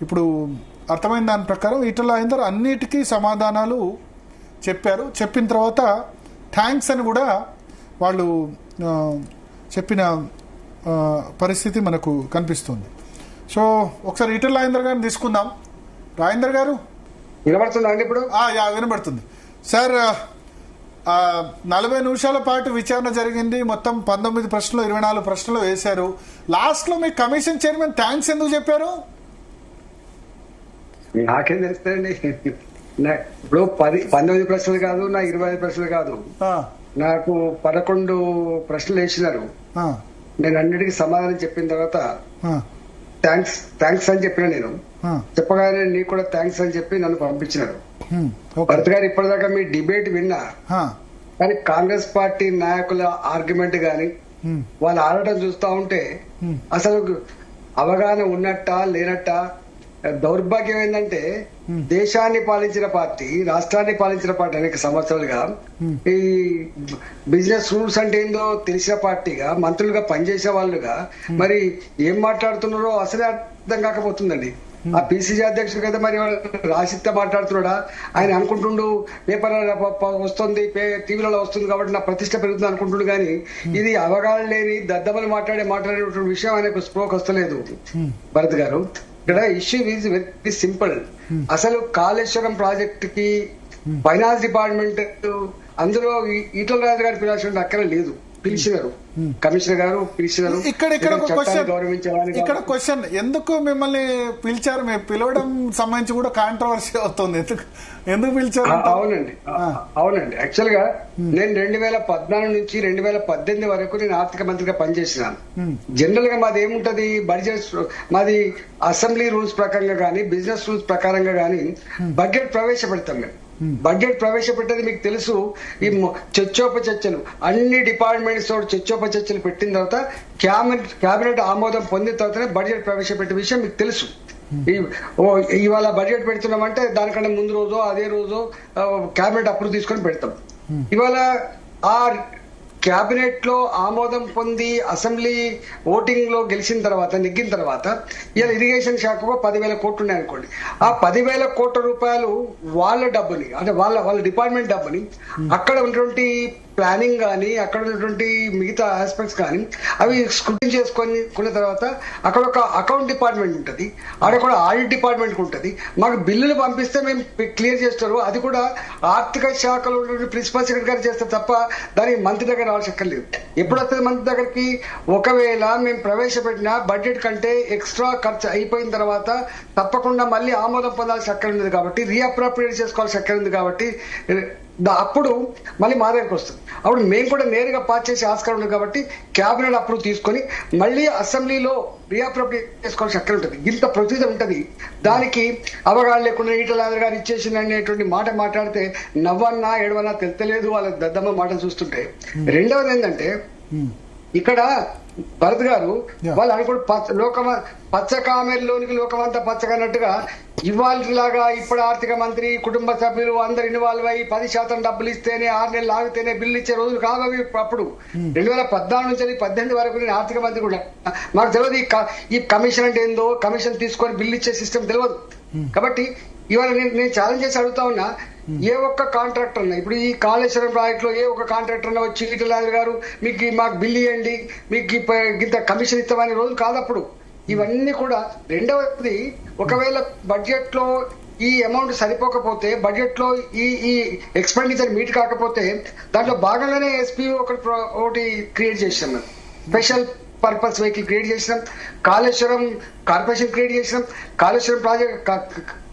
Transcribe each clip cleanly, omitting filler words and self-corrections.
ఇప్పుడు అర్థమైన దాని ప్రకారం ఈటల రాజేందర్ అన్నిటికీ సమాధానాలు చెప్పారు. చెప్పిన తర్వాత థ్యాంక్స్ అని కూడా వాళ్ళు చెప్పిన పరిస్థితి మనకు కనిపిస్తుంది. సో ఒకసారి ఈటల రాజేందర్ గారిని తీసుకుందాం. రాజేందర్ గారు వినబడుతుందా అండి? ఇప్పుడు వినబడుతుంది సార్. 40 నిమిషాల పాటు విచారణ జరిగింది. మొత్తం 19 ప్రశ్నలు 24 ప్రశ్నలు వేశారు. లాస్ట్ లో మీ కమిషన్ చైర్మన్ థ్యాంక్స్ ఎందుకు చెప్పారు? నాకేం తెలుస్తాయండి. ఇప్పుడు 19 ప్రశ్నలు కాదు, నా 25 ప్రశ్నలు కాదు, నాకు 11 ప్రశ్నలు వేసినారు. నేను అన్నిటికీ సమాధానం చెప్పిన తర్వాత థ్యాంక్స్ అని చెప్పిన. నేను చెప్పగానే నీకు కూడా థ్యాంక్స్ అని చెప్పి నన్ను పంపించినారు. భరత్ గారు ఇప్పటిదాకా మీ డిబేట్ విన్నా, కానీ కాంగ్రెస్ పార్టీ నాయకుల ఆర్గ్యుమెంట్ గాని వాళ్ళు ఆడటం చూస్తా ఉంటే అసలు అవగాహన ఉన్నట్ట లేనట్ట. దౌర్భాగ్యం ఏంటంటే దేశాన్ని పాలించిన పార్టీ, రాష్ట్రాన్ని పాలించిన పార్టీ అనేక సంవత్సరాలుగా ఈ బిజినెస్ రూల్స్ అంటే ఏందో తెలిసిన పార్టీగా మంత్రులుగా పనిచేసే వాళ్ళుగా మరి ఏం మాట్లాడుతున్నారో అసలే అర్థం కాకపోతుందండి. ఆ పిసిసి అధ్యక్షుడు కదా మరి రాసిత్తే మాట్లాడుతున్నాడా? ఆయన అనుకుంటుండు పేపర్ వస్తుంది, టీవీలలో వస్తుంది కాబట్టి నా ప్రతిష్ట పెరుగుతుంది అనుకుంటుండు. కానీ ఇది అవగాహన లేని దద్దమని మాట్లాడేటువంటి విషయం ఆయనకు స్ప్రోక్ వస్తలేదు. భరత్ గారు, ఇక్కడ ఇష్యూ ఈజ్ వెరీ సింపుల్. అసలు కాళేశ్వరం ప్రాజెక్ట్ కి ఫైనాన్స్ డిపార్ట్మెంట్ అందులో ఈటల రాజు గారి పిలాల్సిన అక్కడ లేదు. పిలిచినారు, కమిషనర్ గారు పిలిచినారు. ఇక్కడ క్వశ్చన్ ఎందుకు మిమ్మల్ని పిలిచారు? మేము పిలవడం సంబంధించి కూడా కాంట్రవర్సీ అవుతుంది. ఎందుకు పిలిచారు? అవునండి యాక్చువల్ గా నేను 2014 నుంచి 2018 వరకు నేను ఆర్థిక మంత్రిగా పనిచేసినాను. జనరల్ గా మాది ఏముంటది, బడ్జెట్ మాది అసెంబ్లీ రూల్స్ ప్రకారంగా గానీ బిజినెస్ రూల్స్ ప్రకారంగా గానీ బడ్జెట్ ప్రవేశపెడతాం. మేము బడ్జెట్ ప్రవేశపెట్టేది మీకు తెలుసు. ఈ చర్చోపచర్చలు అన్ని డిపార్ట్మెంట్స్ తోటి చర్చోపచర్చలు పెట్టిన తర్వాత క్యాబినెట్ ఆమోదం పొందిన తర్వాతనే బడ్జెట్ ప్రవేశపెట్టే విషయం మీకు తెలుసు. ఇవాళ బడ్జెట్ పెడుతున్నామంటే దానికంటే ముందు రోజు అదే రోజు క్యాబినెట్ అప్రూవ్ తీసుకొని పెడతాం. ఇవాళ ఆ క్యాబినెట్ లో ఆమోదం పొంది అసెంబ్లీ ఓటింగ్ లో గెలిచిన తర్వాత నెగ్గిన తర్వాత ఇలా ఇరిగేషన్ శాఖకు 10,000 కోట్లు ఉన్నాయనుకోండి. ఆ 10,000 కోట్ల రూపాయలు వాళ్ళ డబ్బుని, అంటే వాళ్ళ డిపార్ట్మెంట్ డబ్బుని అక్కడ ఉన్నటువంటి ప్లానింగ్ కానీ అక్కడ ఉన్నటువంటి మిగతా ఆస్పెక్ట్స్ కానీ అవి స్క్రూటినీ చేసుకున్న తర్వాత అక్కడ ఒక అకౌంట్ డిపార్ట్మెంట్ ఉంటుంది, అక్కడ కూడా ఆడిట్ డిపార్ట్మెంట్ ఉంటుంది. మాకు బిల్లులు పంపిస్తే మేము క్లియర్ చేస్తారు. అది కూడా ఆర్థిక శాఖలో ప్రిన్సిపల్ సెక్రటరీ గారు చేస్తారు తప్ప దానికి మంత్రి దగ్గర రావాల్సక్కర్లేదు. ఎప్పుడు వస్తుంది మంత్రి దగ్గరికి? ఒకవేళ మేము ప్రవేశపెట్టిన బడ్జెట్ కంటే ఎక్స్ట్రా ఖర్చు అయిపోయిన తర్వాత తప్పకుండా మళ్ళీ ఆమోదం పొందాల్సి అక్కడ ఉంది కాబట్టి, రీఅప్రోప్రియేట్ చేసుకోవాల్సి అక్కడ ఉంది కాబట్టి అప్పుడు మళ్ళీ మా దగ్గరకు వస్తుంది. అప్పుడు మేము కూడా నేరుగా పాస్ చేసే ఆస్కారం ఉంది కాబట్టి క్యాబినెట్ అప్రూవ్ తీసుకొని మళ్ళీ అసెంబ్లీలో రీఅప్రోప్రియేట్ చేసుకోవాల్సి అక్కడ ఉంటుంది. ఇంత ప్రొసీజర్ ఉంటుంది. దానికి అవగాహన లేకుండా ఈటల రాజేందర్ గారు ఇచ్చేసింది అనేటువంటి మాట మాట్లాడితే నవ్వన్నా ఏడవన్నా తెలుస్తలేదు వాళ్ళ దద్దమ్మ మాటలు చూస్తుంటే. రెండవది ఏంటంటే ఇక్కడ భరత్ గారు వాళ్ళు అనుకుంటే పచ్చ కామెర్లోనికి లోకమంతా పచ్చగన్నట్టుగా ఇవాళలాగా ఇప్పుడు ఆర్థిక మంత్రి కుటుంబ సభ్యులు అందరు ఇన్వాల్వ్ అయ్యి 10% డబ్బులు ఇస్తేనే 6 నెలలు ఆగితేనే బిల్లు ఇచ్చే రోజులు కావవి. అప్పుడు 2014 నుంచి 2018 వరకు నేను ఆర్థిక మంత్రి కూడా మాకు తెలియదు ఈ కమిషన్ అంటే ఏందో, కమిషన్ తీసుకొని బిల్లు ఇచ్చే సిస్టమ్ తెలియదు. కాబట్టి ఇవాళ నేను ఛాలెంజ్ చేసి అడుగుతా ఉన్నా, ఏ ఒక్క కాంట్రాక్టర్ అన్నా ఇప్పుడు ఈ కాళేశ్వరం ప్రాజెక్ట్ లో ఏ ఒక్క కాంట్రాక్టర్ అన్నా వచ్చి ఈటల రాజేందర్ గారు మీకు మాకు బిల్లు ఇవ్వండి, మీకు ఇంత కమిషన్ ఇస్తామనే రోజు కాదప్పుడు. ఇవన్నీ కూడా. రెండవది, ఒకవేళ బడ్జెట్ లో ఈ అమౌంట్ సరిపోకపోతే, బడ్జెట్ లో ఈ ఎక్స్పెండిచర్ మీట్ కాకపోతే దాంట్లో భాగంగానే ఎస్పీ ఒకటి క్రియేట్ చేసాం. మేము స్పెషల్ పర్పస్ వెహికల్ క్రియేట్ చేసినాం, కాళేశ్వరం కార్పొరేషన్ క్రియేట్ చేసినాం. కాళేశ్వరం ప్రాజెక్ట్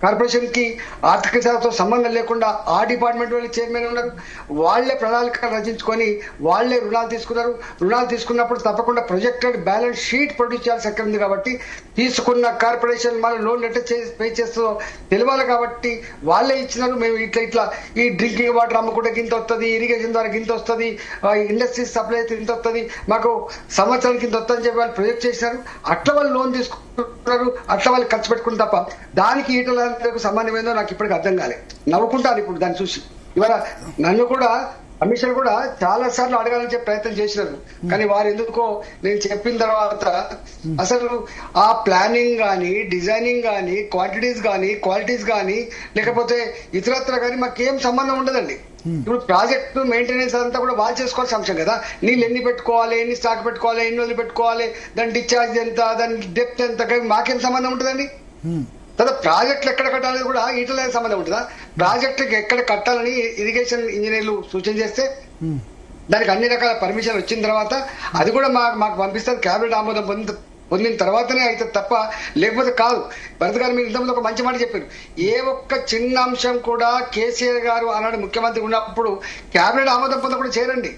కార్పొరేషన్ కి ఆర్థిక శాఖతో సంబంధం లేకుండా ఆ డిపార్ట్మెంట్ వాళ్ళు చైర్మన్ ఉన్నారు. వాళ్లే ప్రణాళిక రచించుకొని వాళ్లే రుణాలు తీసుకున్నారు. రుణాలు తీసుకున్నప్పుడు తప్పకుండా ప్రొజెక్టెడ్ బ్యాలెన్స్ షీట్ ప్రొడ్యూస్ చేయాల్సి అక్కడ ఉంది కాబట్టి తీసుకున్న కార్పొరేషన్ మళ్ళీ లోన్ ఎట్లా పే చేస్తుందో తెలియాలి కాబట్టి వాళ్లే ఇచ్చినారు. మేము ఇట్లా ఈ డ్రింకింగ్ వాటర్ అమ్ముకుంటే గింత వస్తుంది, ఇరిగేషన్ ద్వారా గింత వస్తుంది, ఇండస్ట్రీస్ సప్లై అయితే ఇంత వస్తుంది, మాకు సంవత్సరానికి ఇంత వస్తుందని చెప్పి వాళ్ళు ప్రొజెక్ట్ చేసినారు. అట్లా వాళ్ళు లోన్ తీసుకుంటున్నారు, అట్లా వాళ్ళు ఖర్చు పెట్టుకుని తప్ప దానికి ఈటల సంబంధం ఏందో నాకు ఇప్పటికి అర్థం కాలేదు. నవ్వుకుంటాను ఇప్పుడు దాన్ని చూసి. ఇవాళ నన్ను కూడా కమిషన్ కూడా చాలా సార్లు అడగాలని చెప్పి ప్రయత్నం చేసినారు, కానీ వారు ఎందుకో నేను చెప్పిన తర్వాత అసలు ఆ ప్లానింగ్ గానీ, డిజైనింగ్ గానీ, క్వాంటిటీస్ గానీ, క్వాలిటీస్ గానీ, లేకపోతే ఇతరత్ర గానీ మాకేం సంబంధం ఉండదండి. ఇప్పుడు ప్రాజెక్టు మెయింటెనెన్స్ అంతా కూడా వాళ్ళు చేసుకోవాల్సిన అంశం కదా. నీళ్ళు ఎన్ని పెట్టుకోవాలి, ఎన్ని స్టాక్ పెట్టుకోవాలి, ఎన్ని రోజులు పెట్టుకోవాలి, దాని డిశ్చార్జ్ ఎంత, దాని డెప్త్ ఎంత, మాకేం సంబంధం ఉంటుందండి. తర్వాత ప్రాజెక్టులు ఎక్కడ కట్టాలని కూడా ఈటల సంబంధం ఉంటుందా? ప్రాజెక్టుకి ఎక్కడ కట్టాలని ఇరిగేషన్ ఇంజనీర్లు సూచన చేస్తే దానికి అన్ని రకాల పర్మిషన్ వచ్చిన తర్వాత అది కూడా మాకు పంపిస్తారు. క్యాబినెట్ ఆమోదం పొందిన తర్వాతనే అయితే తప్ప లేకపోతే కాదు. భరత్ గారు మీరు ఇంతకుముందు ఒక మంచి మాట చెప్పారు. ఏ ఒక్క చిన్న అంశం కూడా కేసీఆర్ గారు ఆనాడు ముఖ్యమంత్రి ఉన్నప్పుడు క్యాబినెట్ ఆమోదం పొందకుండా చేరండి.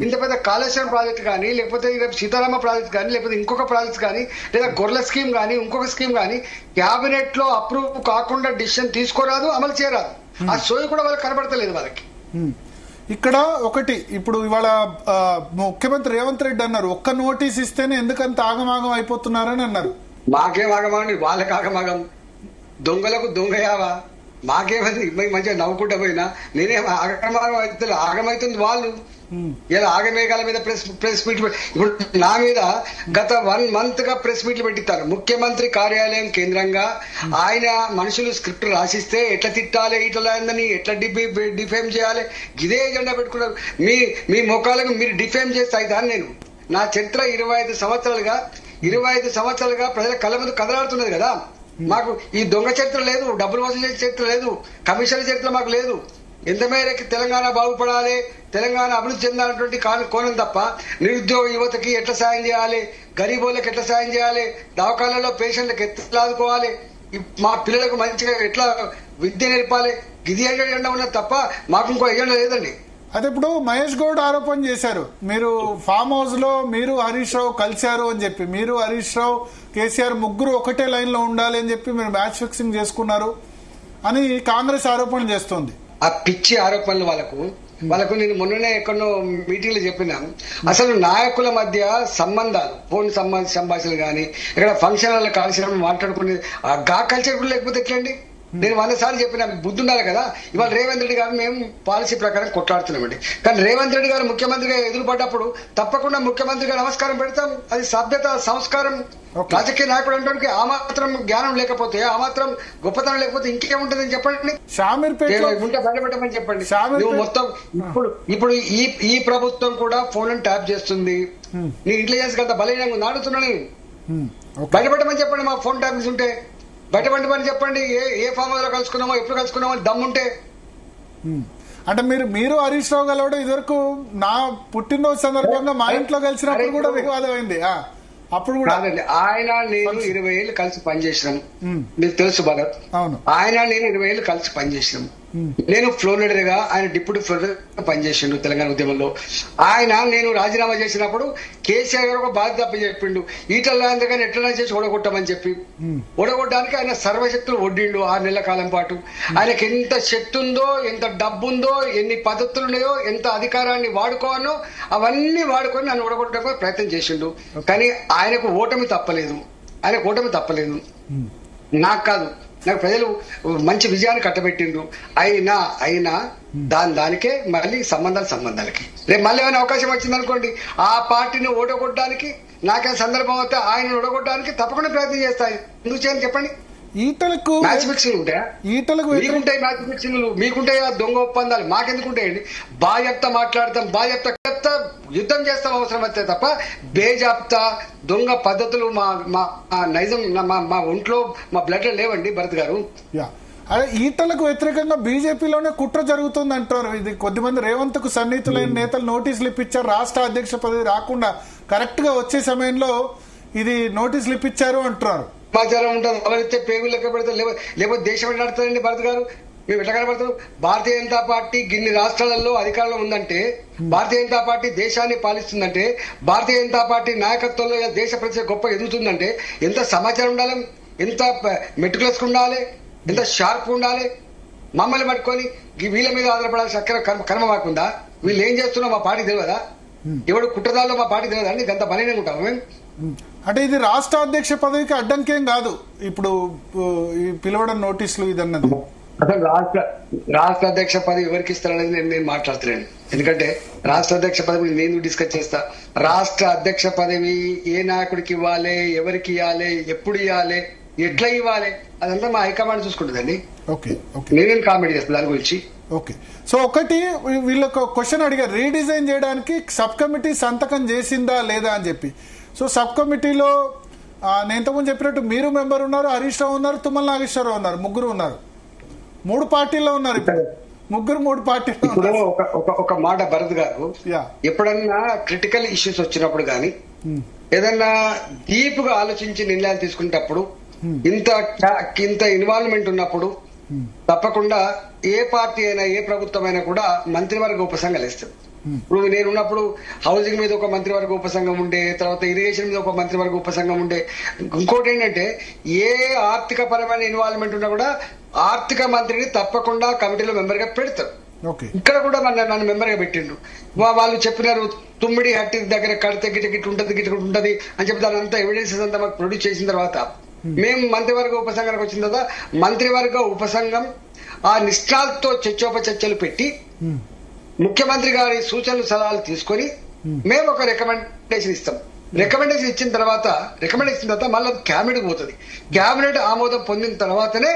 ఇంత పెద్ద కాళేశ్వరం ప్రాజెక్ట్ కానీ, లేకపోతే సీతారామ ప్రాజెక్ట్ కానీ, లేకపోతే ఇంకొక ప్రాజెక్ట్ కానీ, లేదా గొర్రెల స్కీమ్ కానీ, ఇంకొక స్కీమ్ కానీ క్యాబినెట్ లో అప్రూవ్ కాకుండా డిసిషన్ తీసుకోరాదు, అమలు చేయరాదు. ఆ సోయి కూడా వాళ్ళకి కనబడతలేదు వాళ్ళకి. ఇక్కడ ఒకటి, ఇప్పుడు ఇవాళ ముఖ్యమంత్రి రేవంత్ రెడ్డి అన్నారు ఒక్క నోటీస్ ఇస్తేనే ఎందుకంత ఆగమాగం అయిపోతున్నారని అన్నారు. మాకేం ఆగమాగం, వాళ్ళకి ఆగమాగం. దొంగలకు దొంగయావా, మాకేమైంది? మంచిగా నవ్వుకుంటా పోయినా నేనేం ఆగమాగం అయితే ఆగమైతుంది వాళ్ళు. ఇలా ఆగమేఘాల మీద ప్రెస్ మీట్ ఇప్పుడు నా మీద గత 1 month గా ప్రెస్ మీట్లు పెట్టిస్తారు. ముఖ్యమంత్రి కార్యాలయం కేంద్రంగా ఆయన మనుషులు స్క్రిప్ట్ రాసిస్తే ఎట్లా తిట్టాలి, ఇట్లా అయిందని ఎట్లా డిఫేమ్ చేయాలి, ఇదే ఎజెండా పెట్టుకున్నారు. మీ ముఖాలకు మీరు డిఫేమ్ చేస్తే అయితే నేను నా చరిత్ర 25 సంవత్సరాలుగా ప్రజల కళ్ళ ముందు కదలాడుతున్నది కదా. మాకు ఈ దొంగ చరిత్ర లేదు, డబ్బులు వసూలు చేసే చరిత్ర లేదు, కమిషన్ చరిత్ర మాకు లేదు. ఎంత మేరకు తెలంగాణ బాగుపడాలి, తెలంగాణ అభివృద్ధి చెందాలన్నటువంటి కోణం తప్ప నిరుద్యోగ యువతకి ఎట్లా సాయం చేయాలి, గరీబోళ్ళకి ఎట్లా సాయం చేయాలి, దవాఖానాల్లో పేషెంట్లకు ఎట్లా ఆదుకోవాలి, మా పిల్లలకు మంచిగా ఎట్లా విద్య నేర్పాలి, ఇది ఎజెండా ఉన్నది తప్ప మాకు ఇంకో ఎజెండా లేదండి. అదే ఇప్పుడు మహేష్ గౌడ్ ఆరోపణ చేశారు, మీరు ఫామ్ హౌస్ లో మీరు హరీష్ రావు కలిశారు అని చెప్పి, మీరు హరీష్ రావు కేసీఆర్ ముగ్గురు ఒకటే లైన్ లో ఉండాలి అని చెప్పి మీరు మ్యాచ్ ఫిక్సింగ్ చేసుకున్నారు అని కాంగ్రెస్ ఆరోపణ చేస్తోంది. ఆ పిచ్చి ఆరోపణలు వాళ్ళకు నేను మొన్ననే ఎక్కడో మీటింగ్ లో చెప్పినాను. అసలు నాయకుల మధ్య సంబంధాలు, ఫోన్ సంభాషణలు కానీ, ఇక్కడ ఫంక్షన్ హాల్లో కలిసినప్పుడు మాట్లాడుకునే గా కల్చర్ కూడా లేకపోతే ఎట్లండి? నేను 100 సార్లు చెప్పిన బుద్ధి ఉండాలి కదా. ఇవాళ రేవంత్ రెడ్డి గారు మేము పాలసీ ప్రకారం కొట్లాడుతున్నామండి, కానీ రేవంత్ రెడ్డి గారు ముఖ్యమంత్రిగా ఎదురుపడ్డప్పుడు తప్పకుండా ముఖ్యమంత్రిగా నమస్కారం పెడతాం. అది సభ్యత, సంస్కారం. రాజకీయ నాయకుడు అంటే ఆ మాత్రం జ్ఞానం లేకపోతే, ఆ మాత్రం గొప్పతనం లేకపోతే ఇంకేముంటుందని చెప్పండి. ఉంటే బయటపెట్టమని చెప్పండి. నువ్వు మొత్తం ఇప్పుడు ఈ ప్రభుత్వం కూడా ఫోన్ ట్యాప్ చేస్తుంది. నీ ఇంటెలిజెన్స్ కదా బలహీనంగా నాడుతున్నా నేను. బయటపెట్టమని చెప్పండి. మా ఫోన్ ట్యాప్ ఉంటే బయటపడమని చెప్పండి. ఏ ఫామ్ హౌస్ లో కలుసుకున్నామో, ఎప్పుడు కలుసుకున్నామో దమ్ముంటే. అంటే మీరు హరీష్ రావు గలవడం ఇదివరకు నా పుట్టినరోజు సందర్భంగా మా ఇంట్లో కలిసినప్పుడు కూడా వివాదం అయింది. అప్పుడు కూడా ఆయన నేను 20 ఏళ్ళు కలిసి పనిచేసినాం, మీకు తెలుసు భరత్. ఆయన నేను 20 ఏళ్ళు కలిసి పనిచేసినాం. నేను ఫ్లోర్ లీడర్ గా, ఆయన డిప్యూటీ ఫ్లోర్ లీడర్ గా పనిచేసిండు తెలంగాణ ఉద్యమంలో. నేను రాజీనామా చేసినప్పుడు కేసీఆర్ గారు ఒక బాధ్యత చెప్పిండు, ఈటల రాజేందర్ గారిని ఎట్లా చేసి ఓడగొట్టమని చెప్పి. ఓడగొట్టడానికి ఆయన సర్వశక్తులు ఒడ్డిండు 6 నెలల కాలం పాటు. ఆయనకి ఎంత శక్తి ఉందో, ఎంత డబ్బు ఉందో, ఎన్ని పద్ధతులు ఉన్నాయో, ఎంత అధికారాన్ని వాడుకోవాలో అవన్నీ వాడుకొని నన్ను ఓడగొట్టడానికి ప్రయత్నం చేసిండు. కానీ ఆయనకు ఓటమి తప్పలేదు. నాకు కాదు, నాకు ప్రజలు మంచి విజయాన్ని కట్టబెట్టిండ్రు. అయినా దానికే మళ్ళీ సంబంధాలకి రేపు మళ్ళీ ఏమైనా అవకాశం వచ్చిందనుకోండి, ఆ పార్టీని ఓడగొట్టడానికి, నాకే సందర్భం వస్తే ఆయన ఓడగొట్టడానికి తప్పకుండా ప్రయత్నం చేస్తాయి. ఎందుకు చేయని చెప్పండి. ఈటలకు మ్యాచ్ ఫిక్సింగ్ ఉంటాయా? మీకుంటాయి మ్యాచ్ ఫిక్సింగ్లు, మీకుంటాయి ఆ దొంగ ఒప్పందాలు, మాకెందుకుంటాయండి? బాధ్యత మాట్లాడతాం, బాధ్యత యుద్ధం చేస్తాం అవసరం వస్తే తప్ప బేజాప్తా దొంగ పద్ధతులు మా నైజం మా ఒంట్లో, మా బ్లడ్ లో లేవండి భరత్ గారు. అదే ఈటలకు వ్యతిరేకంగా బీజేపీలోనే కుట్ర జరుగుతుంది అంటారు. ఇది కొద్దిమంది రేవంత్ కు సన్నిహితులైన నేతలు నోటీసులు ఇప్పించారు, రాష్ట్ర అధ్యక్ష పదవి రాకుండా కరెక్ట్ గా వచ్చే సమయంలో ఇది నోటీసులు ఇప్పించారు అంటున్నారు. సమాచారం ఉంటుంది, ఎవరైతే పేగులు లెక్క పెడతారు, లేకపోతే దేశం నడుతుందండి భరత్ గారు. మేము ఎట్లా కనబడతాం? భారతీయ జనతా పార్టీ గిన్ని రాష్ట్రాలలో అధికారంలో ఉందంటే, భారతీయ జనతా పార్టీ దేశాన్ని పాలిస్తుందంటే, భారతీయ జనతా పార్టీ నాయకత్వంలో దేశ ప్రజల గొప్ప ఎదుగుతుందంటే ఎంత సమాచారం ఉండాలి, ఎంత మెట్టుకులస్ ఉండాలి, ఎంత షార్ప్ ఉండాలి. మమ్మల్ని పట్టుకొని వీళ్ళ మీద ఆధారపడాల్సిన కర్మ మాకుందా? వీళ్ళు ఏం చేస్తున్నా మా పార్టీ తెలియదా? ఎవడు కుట్రదాల్లో మా పార్టీ తెలియదా అండి? గంత బలహీనంగా ఉంటాము మేము. అంటే ఇది రాష్ట్ర అధ్యక్ష పదవికి అడ్డంకేం కాదు ఇప్పుడు ఈ పిలవడం నోటీసులు ఇదన్నది. అసలు రాష్ట్ర అధ్యక్ష పదవి ఎవరికి ఇస్తారనేది నేను మాట్లాడలేను. ఎందుకంటే రాష్ట్ర అధ్యక్ష పదవి నేను డిస్కస్ చేస్తా. రాష్ట్ర అధ్యక్ష పదవి ఏ నాయకుడికి ఇవ్వాలి, ఎవరికి ఇవ్వాలి, ఎప్పుడు ఇవ్వాలి, ఎట్లా ఇవ్వాలి, అదంతా మా హైకమాండ్ చూసుకుంటుందండి. నేనేం కామెంట్ చేస్తాను దాని గురించి. ఓకే. సో ఒకటి వీళ్ళకు క్వశ్చన్ అడిగారు, రీడిజైన్ చేయడానికి సబ్ కమిటీ సంతకం చేసిందా లేదా అని చెప్పి. సో సబ్ కమిటీలో నేను ఇంతకుముందు చెప్పినట్టు మీరు మెంబర్ ఉన్నారు, హరీష్ రావు ఉన్నారు, తుమ్మల నాగేశ్వరరావు ఉన్నారు, ముగ్గురు ఉన్నారు. 3 పార్టీల్లో ఉన్నారు ఇప్పుడు ముగ్గురు, 3 పార్టీల్లో. ఇప్పుడు ఒక మాట భరత్ గారు, ఎప్పుడన్నా క్రిటికల్ ఇష్యూస్ వచ్చినప్పుడు గానీ ఏదన్నా డీప్ గా ఆలోచించి నిర్ణయాలు తీసుకునేటప్పుడు ఇంత ఇన్వాల్వ్మెంట్ ఉన్నప్పుడు తప్పకుండా ఏ పార్టీ అయినా ఏ ప్రభుత్వం అయినా కూడా మంత్రివర్గ ఉపసంఘాలు ఇస్తుంది. ఇప్పుడు నేనున్నప్పుడు హౌసింగ్ మీద ఒక మంత్రివర్గ ఉపసంఘం ఉండే, తర్వాత ఇరిగేషన్ మీద ఒక మంత్రివర్గ ఉపసంఘం ఉండే. ఇంకోటి ఏంటంటే ఏ ఆర్థిక పరమైన ఇన్వాల్వ్మెంట్ ఉన్నా కూడా ఆర్థిక మంత్రిని తప్పకుండా కమిటీలో మెంబర్ గా పెడతారు. ఇక్కడ కూడా నన్ను మెంబర్ గా పెట్టిండు. వాళ్ళు చెప్పినారు తుమ్మిడి హట్టి దగ్గర కడితే గిట్ ఉంటది అని చెప్పి దాని అంతా ఎవిడెన్సెస్ అంతా మాకు ప్రొడ్యూస్ చేసిన తర్వాత మేము మంత్రివర్గ ఉపసంఘానికి వచ్చిన తర్వాత మంత్రివర్గ ఉపసంఘం ఆ నిష్ఠాలతో చర్చోపచర్చలు పెట్టి ముఖ్యమంత్రి గారి సూచనలు సలహాలు తీసుకొని మేము ఒక రికమెండేషన్ ఇస్తాం. రికమెండేషన్ ఇచ్చిన తర్వాత మళ్ళీ క్యాబినెట్ పోతుంది. క్యాబినెట్ ఆమోదం పొందిన తర్వాతనే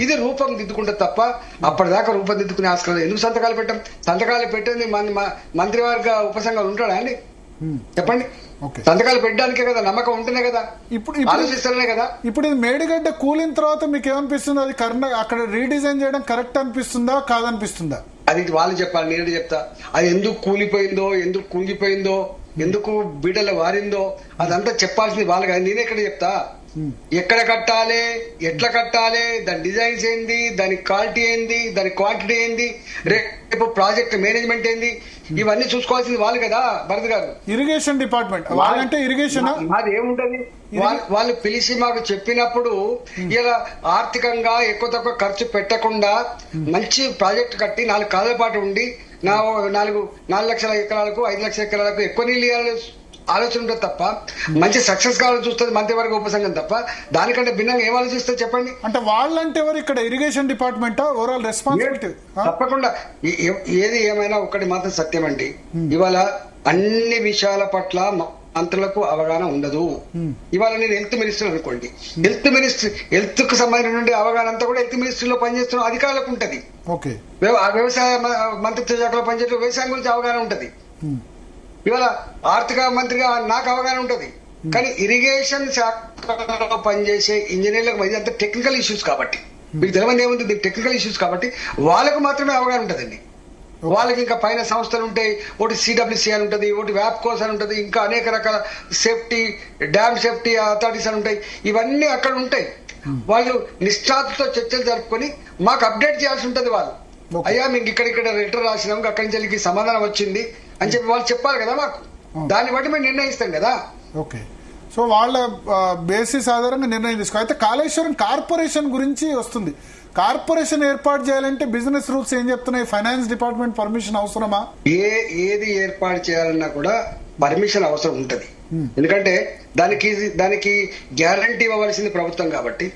ఇది రూపం దిద్దుకుంటే తప్ప అప్పటిదాకా రూపం దిద్దుకునే ఆస్కారం లేదు. ఎందుకు సంతకాలు పెట్టాం? సంతకాలు పెట్టేది మంత్రివర్గ ఉపసంఘం ఉంటాడా అండి? చెప్పండి. సంతకాలు పెట్టడానికే కదా, నమ్మకం ఉంటేనే కదా, ఇప్పుడు ఆలోచిస్తేనే కదా. ఇప్పుడు ఇది మేడిగడ్డ కూలిన తర్వాత మీకు ఏమనిపిస్తుంది? అది అక్కడ రీడిజైన్ చేయడం కరెక్ట్ అనిపిస్తుందా కాదనిపిస్తుందా? అది వాళ్ళు చెప్పాలి, నేను చెప్తా. అది ఎందుకు కూలిపోయిందో, ఎందుకు కుంగిపోయిందో, ఎందుకు బీడలు వారిందో అదంతా చెప్పాల్సింది వాళ్ళు కదా. నేనే ఎక్కడ చెప్తా? ఎక్కడ కట్టాలి, ఎట్లా కట్టాలి, దాని డిజైన్స్ ఏంది, దాని క్వాలిటీ ఏంది, దాని క్వాంటిటీ ఏంది, రేపు ప్రాజెక్ట్ మేనేజ్మెంట్ ఏంది, ఇవన్నీ చూసుకోవాల్సింది వాళ్ళు కదా. భరత్ గారు ఇరిగేషన్ డిపార్ట్మెంట్ వాళ్ళంటే ఇరిగేషన్ మాది ఏముంటది? వాళ్ళు పిలిచి మాకు చెప్పినప్పుడు ఇలా ఆర్థికంగా ఎక్కువ తక్కువ ఖర్చు పెట్టకుండా మంచి ప్రాజెక్ట్ కట్టి 4 కాలాల పాటు ఉండి 4 లక్షల ఎకరాలకు 5 లక్షల ఎకరాలకు ఎక్కువ నీళ్ళు ఇవ్వాలి ఆలోచన ఉంటుంది తప్ప, మంచి సక్సెస్ కావాలని చూస్తుంది మంత్రివర్గ ఉపసంఘం తప్ప. దానికంటే భిన్నంగా ఏం ఆలోచిస్తే చెప్పండి? అంటే వాళ్ళంటే ఎవరు ఇక్కడ? ఇరిగేషన్ డిపార్ట్మెంట్ ఓవరాల్ రెస్పాన్సిబిలిటీ తప్పకుండా. ఏది ఏమైనా ఒకటి మాత్రం సత్యం అండి, ఇవాళ అన్ని విషయాల పట్ల మంత్రులకు అవగాహన ఉండదు. ఇవాళ నేను హెల్త్ మినిస్టర్ అనుకోండి, హెల్త్ కు సంబంధించిన అవగాహన అంతా కూడా హెల్త్ మినిస్ట్రీలో పనిచేస్తున్న అధికారులకు ఉంటది. వ్యవసాయ మంత్రిత్వ శాఖలో పనిచేసే వ్యవసాయం గురించి అవగాహన ఉంటది. ఇవాళ ఆర్థిక మంత్రిగా నాకు అవగాహన ఉంటది. కానీ ఇరిగేషన్ శాఖలో పనిచేసే ఇంజనీర్లకు ఇదంతా టెక్నికల్ ఇష్యూస్ కాబట్టి, మీకు తెలియదు ఏముంది, దీనికి టెక్నికల్ ఇష్యూస్ కాబట్టి వాళ్ళకు మాత్రమే అవగాహన ఉంటదండి. వాళ్ళకి ఇంకా పైన సంస్థలు ఉంటాయి, ఒకటి సిడబ్ల్యూసీ అని ఉంటది, ఒకటి వ్యాప్కోస్ అని ఉంటది, ఇంకా అనేక రకాల సేఫ్టీ డ్యామ్ సేఫ్టీ అథారిటీస్ అని ఉంటాయి. ఇవన్నీ అక్కడ ఉంటాయి. వాళ్ళు నిష్ఠాతులతో చర్చలు జరుపుకొని మాకు అప్డేట్ చేయాల్సి ఉంటది. వాళ్ళు అయ్యా మీకు ఇక్కడ లెటర్ రాసినాం, అక్కడి నుంచి సమాధానం వచ్చింది అని చెప్పి వాళ్ళు చెప్పాలి కదా మాకు. దాన్ని బట్టి మేము నిర్ణయిస్తాం కదా. ఓకే. సో వాళ్ళ బేసిస్ ఆధారంగా నిర్ణయం తీసుకో. అయితే కాళేశ్వరం కార్పొరేషన్ గురించి వస్తుంది. కార్పొరేషన్ ఏర్పాటు చేయాలంటే బిజినెస్ రూల్స్ ఏం చెప్తున్నాయి? ఫైనాన్స్ డిపార్ట్మెంట్ పర్మిషన్ అవసరమా? ఏది ఏర్పాటు చేయాలన్నా కూడా పర్మిషన్ అవసరం ఉంటది. ఎందుకంటే దానికి గ్యారంటీ ఇవ్వవలసింది ప్రభుత్వం కాబట్టి,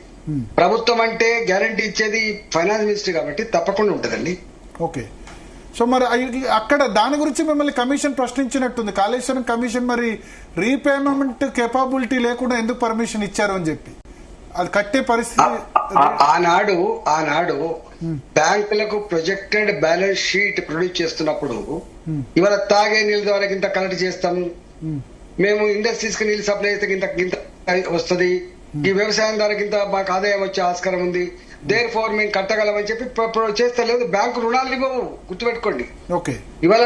ప్రభుత్వం అంటే గ్యారంటీ ఇచ్చేది ఫైనాన్స్ మినిస్టర్ కాబట్టి తప్పకుండా ఉంటదండి. ఓకే. సో మరి అక్కడ దాని గురించి మిమ్మల్ని కమిషన్ ప్రశ్నించినట్టుంది. కాళేశ్వరం కమిషన్ మరి రీపేమెంట్ కెపాబిలిటీ లేకుండా ఎందుకు పర్మిషన్ ఇచ్చారు అని చెప్పి, అది కట్టే పరిస్థితి. ఆనాడు బ్యాంకులకు ప్రొజెక్టెడ్ బ్యాలెన్స్ షీట్ ప్రొడ్యూస్ చేస్తున్నప్పుడు ఇవాళ తాగే నీళ్ళ ద్వారా ఇంత కలెక్ట్ చేస్తాం, మేము ఇండస్ట్రీస్ కి నీళ్ళు సప్లై చేస్తే ఇంత వస్తుంది, ఈ వ్యవసాయం ద్వారా ఇంత మాకు ఆదాయం వచ్చే ఆస్కారం ఉంది, దేర్ ఫోర్ మేము కట్టగలమని చెప్పి చేస్తే లేదు. బ్యాంకు రుణాలు ఇవ్వవు, గుర్తుపెట్టుకోండి. ఇవాళ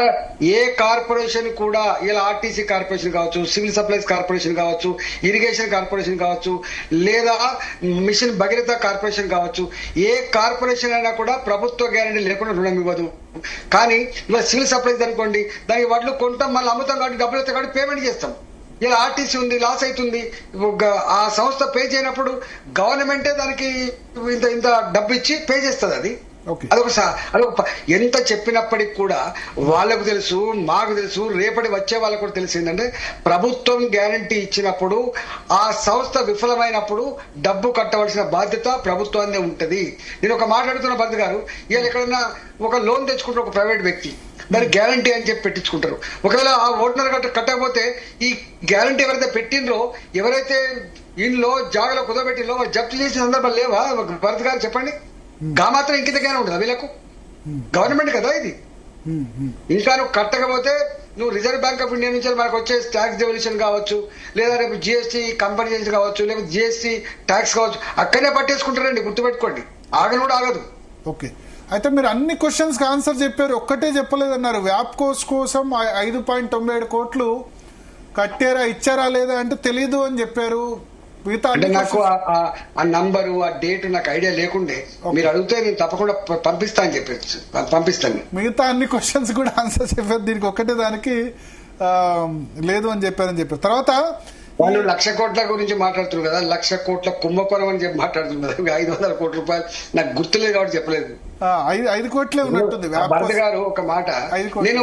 ఏ కార్పొరేషన్ కూడా, ఇలా ఆర్టీసీ కార్పొరేషన్ కావచ్చు, సివిల్ సప్లైస్ కార్పొరేషన్ కావచ్చు, ఇరిగేషన్ కార్పొరేషన్ కావచ్చు, లేదా మిషన్ భగీరథ కార్పొరేషన్ కావచ్చు, ఏ కార్పొరేషన్ అయినా కూడా ప్రభుత్వ గ్యారంటీ లేకుండా రుణం ఇవ్వదు. కానీ ఇవాళ సివిల్ సప్లైస్ అనుకోండి, దానికి వడ్లు కొంటాం, మళ్ళీ అమ్ముతాం కాబట్టి డబ్బులు వస్తాయి కాబట్టి పేమెంట్ చేస్తాం. ఇలా ఆర్టీసీ ఉంది, లాస్ అవుతుంది, ఆ సంస్థ పే చేయనప్పుడు గవర్నమెంటే దానికి ఇంత డబ్బు ఇచ్చి పే చేస్తుంది. అది ఓకే. అదొక ఎంత చెప్పినప్పటికి కూడా వాళ్ళకు తెలుసు, మాకు తెలుసు, రేపటి వచ్చే వాళ్ళకు కూడా తెలిసి ఏంటంటే ప్రభుత్వం గ్యారంటీ ఇచ్చినప్పుడు ఆ సంస్థ విఫలమైనప్పుడు డబ్బు కట్టవలసిన బాధ్యత ప్రభుత్వాన్ని ఉంటది. నేను ఒక మాట్లాడుతున్న భరత్ గారు, ఇవాళ ఎక్కడన్నా ఒక లోన్ తెచ్చుకుంటారు ఒక ప్రైవేట్ వ్యక్తి, దాని గ్యారంటీ అని చెప్పి పెట్టించుకుంటారు. ఒకవేళ ఆ ఓనర్ కట్టకపోతే ఈ గ్యారంటీ ఎవరైతే పెట్టినరో, ఎవరైతే ఇంట్లో జాగలో కుదరబెట్టినో వాళ్ళు జప్తు చేసిన సందర్భాలు లేవా భరత్ గారు చెప్పండి? గా మాత్రం ఇంకితగానే ఉంటుంది వీళ్ళకు. గవర్నమెంట్ కదా ఇది. ఇంకా నువ్వు కట్టకపోతే నువ్వు రిజర్వ్ బ్యాంక్ ఆఫ్ ఇండియా నుంచి మనకు వచ్చే ట్యాక్స్ డెవల్యూషన్ కావచ్చు, లేదా రేపు జిఎస్టీ కంపెనీ కావచ్చు, లేకపోతే జిఎస్టీ ట్యాక్స్ కావచ్చు, అక్కడనే పట్టేసుకుంటారండి, గుర్తుపెట్టుకోండి. ఆగను కూడా ఆగదు. ఓకే. అయితే మీరు అన్ని క్వశ్చన్స్ కి ఆన్సర్ చెప్పారు, ఒక్కటే చెప్పలేదన్నారు. వ్యాప్కోస్ కోసం 5.97 కోట్లు కట్టారా, ఇచ్చారా లేదా అంటే తెలీదు అని చెప్పారు. అంటే నాకు ఆ నంబరు, ఆ డేట్ నాకు ఐడియా లేకుండే. మీరు అడిగితే నేను తప్పకుండా పంపిస్తా అని చెప్పేసి పంపిస్తాను. మిగతా అన్ని క్వశ్చన్స్ కూడా ఆన్సర్ చెప్పారు, దీనికి ఒక్కటే దానికి లేదు అని చెప్పారని చెప్పారు. తర్వాత వాళ్ళు 1,00,000 కోట్ల గురించి మాట్లాడుతున్నారు కదా, 1,00,000 కోట్ల కుంభకోణం అని చెప్పి మాట్లాడుతున్నారు. 500 కోట్ల రూపాయలు నాకు గుర్తులేదు కాబట్టి చెప్పలేదు. 5 కోట్లే ఉన్నట్టుంది. భరత్ గారు ఒక మాట, నేను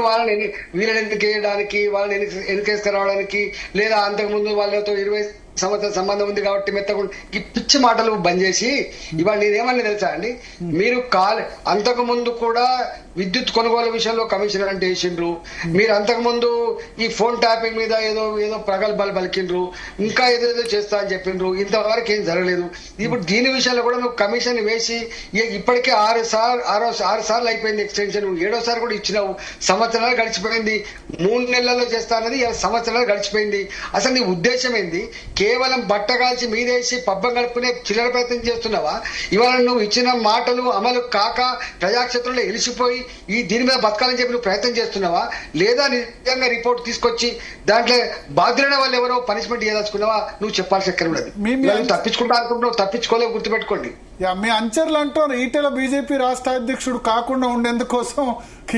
వీళ్ళని ఎందుకు వేయడానికి, వాళ్ళని ఎన్నికేసుకురావడానికి, లేదా అంతకుముందు వాళ్ళతో 20 సంవత్సరం సంబంధం ఉంది కాబట్టి మెత్తకుండా ఈ పిచ్చి మాటలు బంద్ చేసి, ఇవాళ నేనేమన్నా తెలుసా అండి, మీరు అంతకు ముందు కూడా విద్యుత్ కొనుగోలు విషయంలో కమిషనర్ అంటే వేసిండ్రు, మీరు అంతకు ముందు ఈ ఫోన్ ట్యాపింగ్ మీద ఏదో ప్రగల్భాలు పలికిండ్రు, ఇంకా ఏదేదో చేస్తా అని చెప్పిండ్రు, ఇంతవరకు ఏం జరగలేదు. ఇప్పుడు దీని విషయంలో కూడా నువ్వు కమిషన్ వేసి ఇప్పటికే 6 సార్లు అయిపోయింది ఎక్స్టెన్షన్, 7వ కూడా ఇచ్చినావు. సంవత్సరాలు గడిచిపోయింది. 3 నెలల్లో చేస్తా అన్నది సంవత్సరాలు గడిచిపోయింది. అసలు నీ ఉద్దేశం ఏంది? కేవలం బట్టగాల్చి మీదేసి పబ్బం గడుపుకునే చిల్లర ప్రయత్నం చేస్తున్నావా? ఇవాళ నువ్వు ఇచ్చిన మాటలు అమలు కాక ప్రజాక్షేత్రంలో ఎలిసిపోయి దీని మీద బతకాలని చెప్పి నువ్వు ప్రయత్నం చేస్తున్నావా, లేదా నిజంగా రిపోర్ట్ తీసుకొచ్చి దాంట్లో బాధ్యులైన వాళ్ళు ఎవరో పనిష్మెంట్ చేయదలుచుకున్నావా? నువ్వు చెప్పాల్సి ఎక్కడ ఉన్నది. తప్పించుకుంటా అనుకుంటున్నావు, తప్పించుకోలేవు, గుర్తుపెట్టుకోండి. మీ అంచర్లు అంటూ ఈటెల బీజేపీ రాష్ట్ర అధ్యక్షుడు కాకుండా ఉండేందుకోసం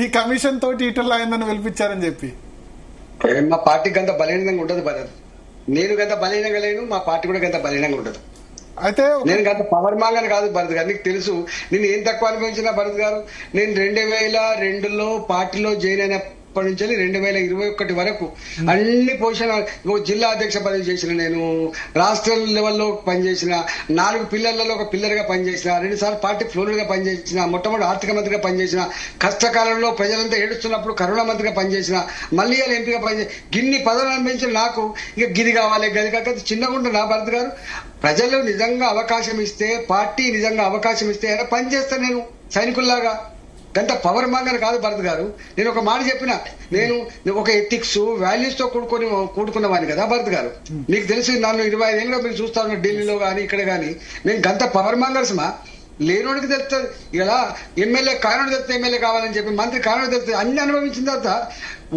ఈ కమిషన్ తోటి ఈటెల అయిందని పిలిపించారని చెప్పి. మా పార్టీకి అంత బలహీనంగా ఉండదు భరత్. నేను గంత బలహీనంగా లేను, మా పార్టీ కూడా గంత బలహీనంగా ఉండదు. అయితే నేను గంత పవర్ మాంగని కాదు భరత్ గారు. నీకు తెలుసు నేను ఏం తక్కువ అనుభవించిన భరత్ గారు. నేను 2002లో పార్టీలో జాయిన్ అయినప్పటి నుంచి 2021 వరకు అన్ని పొజిషన్, జిల్లా అధ్యక్ష పదవి చేసిన, నేను రాష్ట్ర లెవెల్లో పనిచేసిన, 4 పిల్లర్లలో ఒక పిల్లర్ గా పనిచేసిన, 2 సార్లు పార్టీ ఫ్లోర్ గా పనిచేసిన, మొట్టమొదటి ఆర్థిక మంత్రిగా పనిచేసిన, కష్టకాలంలో ప్రజలంతా ఏడుస్తున్నప్పుడు కరోనా మంత్రిగా పనిచేసిన, మళ్ళీ ఎంపీగా పనిచేసిన, గిన్ని పదవులు అనిపించిన నాకు ఇక గిది కావాలి గది కాక చిన్నగా ఉంటుంది నా భరత్ గారు. ప్రజలు నిజంగా అవకాశం ఇస్తే, పార్టీ నిజంగా అవకాశం ఇస్తే పనిచేస్తాను నేను సైనికుల్లాగా. గంట పవర్ మాంగని కాదు భరత్ గారు. నేను ఒక మాట చెప్పిన, నేను ఒక ఎథిక్స్ వాల్యూస్ తో కూడుకున్నవాడిని కదా భరత్ గారు. నీకు తెలిసి నన్ను 25 ఏళ్ళుగా మీరు చూస్తాను ఢిల్లీలో గానీ ఇక్కడ గానీ. నేను గంట పవర్ మాంగర్స్మా లేనోడికి తెలుస్తుంది. ఇలా ఎమ్మెల్యే కారణం తెలిస్తే ఎమ్మెల్యే కావాలని చెప్పి, మంత్రి కారణం తెలిస్తే అన్ని అనుభవించిన తర్వాత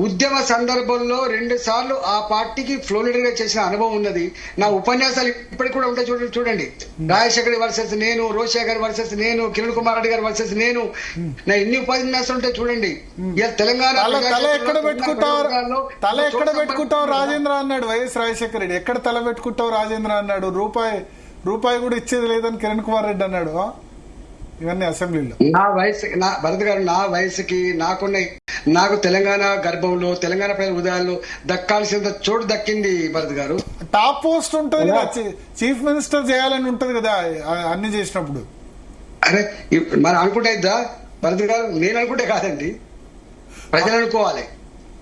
ఉద్యమ సందర్భంలో 2 సార్లు ఆ పార్టీకి ఫ్లో లీడర్ గా చేసిన అనుభవం ఉన్నది. నా ఉపన్యాసాలు ఇప్పటికి కూడా ఉంటాయి, చూడండి. రాజశేఖర్ వర్సెస్ నేను, రోషేఖర్ వర్సెస్ నేను, కిరణ్ కుమార్ రెడ్డి గారు వర్సెస్ నేను, నా ఎన్ని ఉపన్యాసాలు ఉంటాయి చూడండి. ఇలా తెలంగాణ తల ఎక్కడ పెట్టుకుంటావు రాజేంద్ర అన్నాడు వైఎస్ రాజశేఖర రెడ్డి. ఎక్కడ తల పెట్టుకుంటావు రాజేంద్ర అన్నాడు. రూపాయి కూడా ఇచ్చేది లేదని కిరణ్ కుమార్ రెడ్డి అన్నాడు. ఇవన్నీ అసెంబ్లీలో. భరత్ గారు, నా వయసుకి నాకు తెలంగాణ గర్భంలో, తెలంగాణ ప్రజల హృదయాల్లో దక్కాల్సినంత చోటు దక్కింది భరత్ గారు. టాప్ పోస్ట్ ఉంటుంది కదా, చీఫ్ మినిస్టర్ చేయాలని ఉంటది కదా అన్ని చేసినప్పుడు. అరే మనం అనుకుంటే ఇద్దా భరత్ గారు? నేను అనుకుంటే కాదండి, ప్రజలు అనుకోవాలి.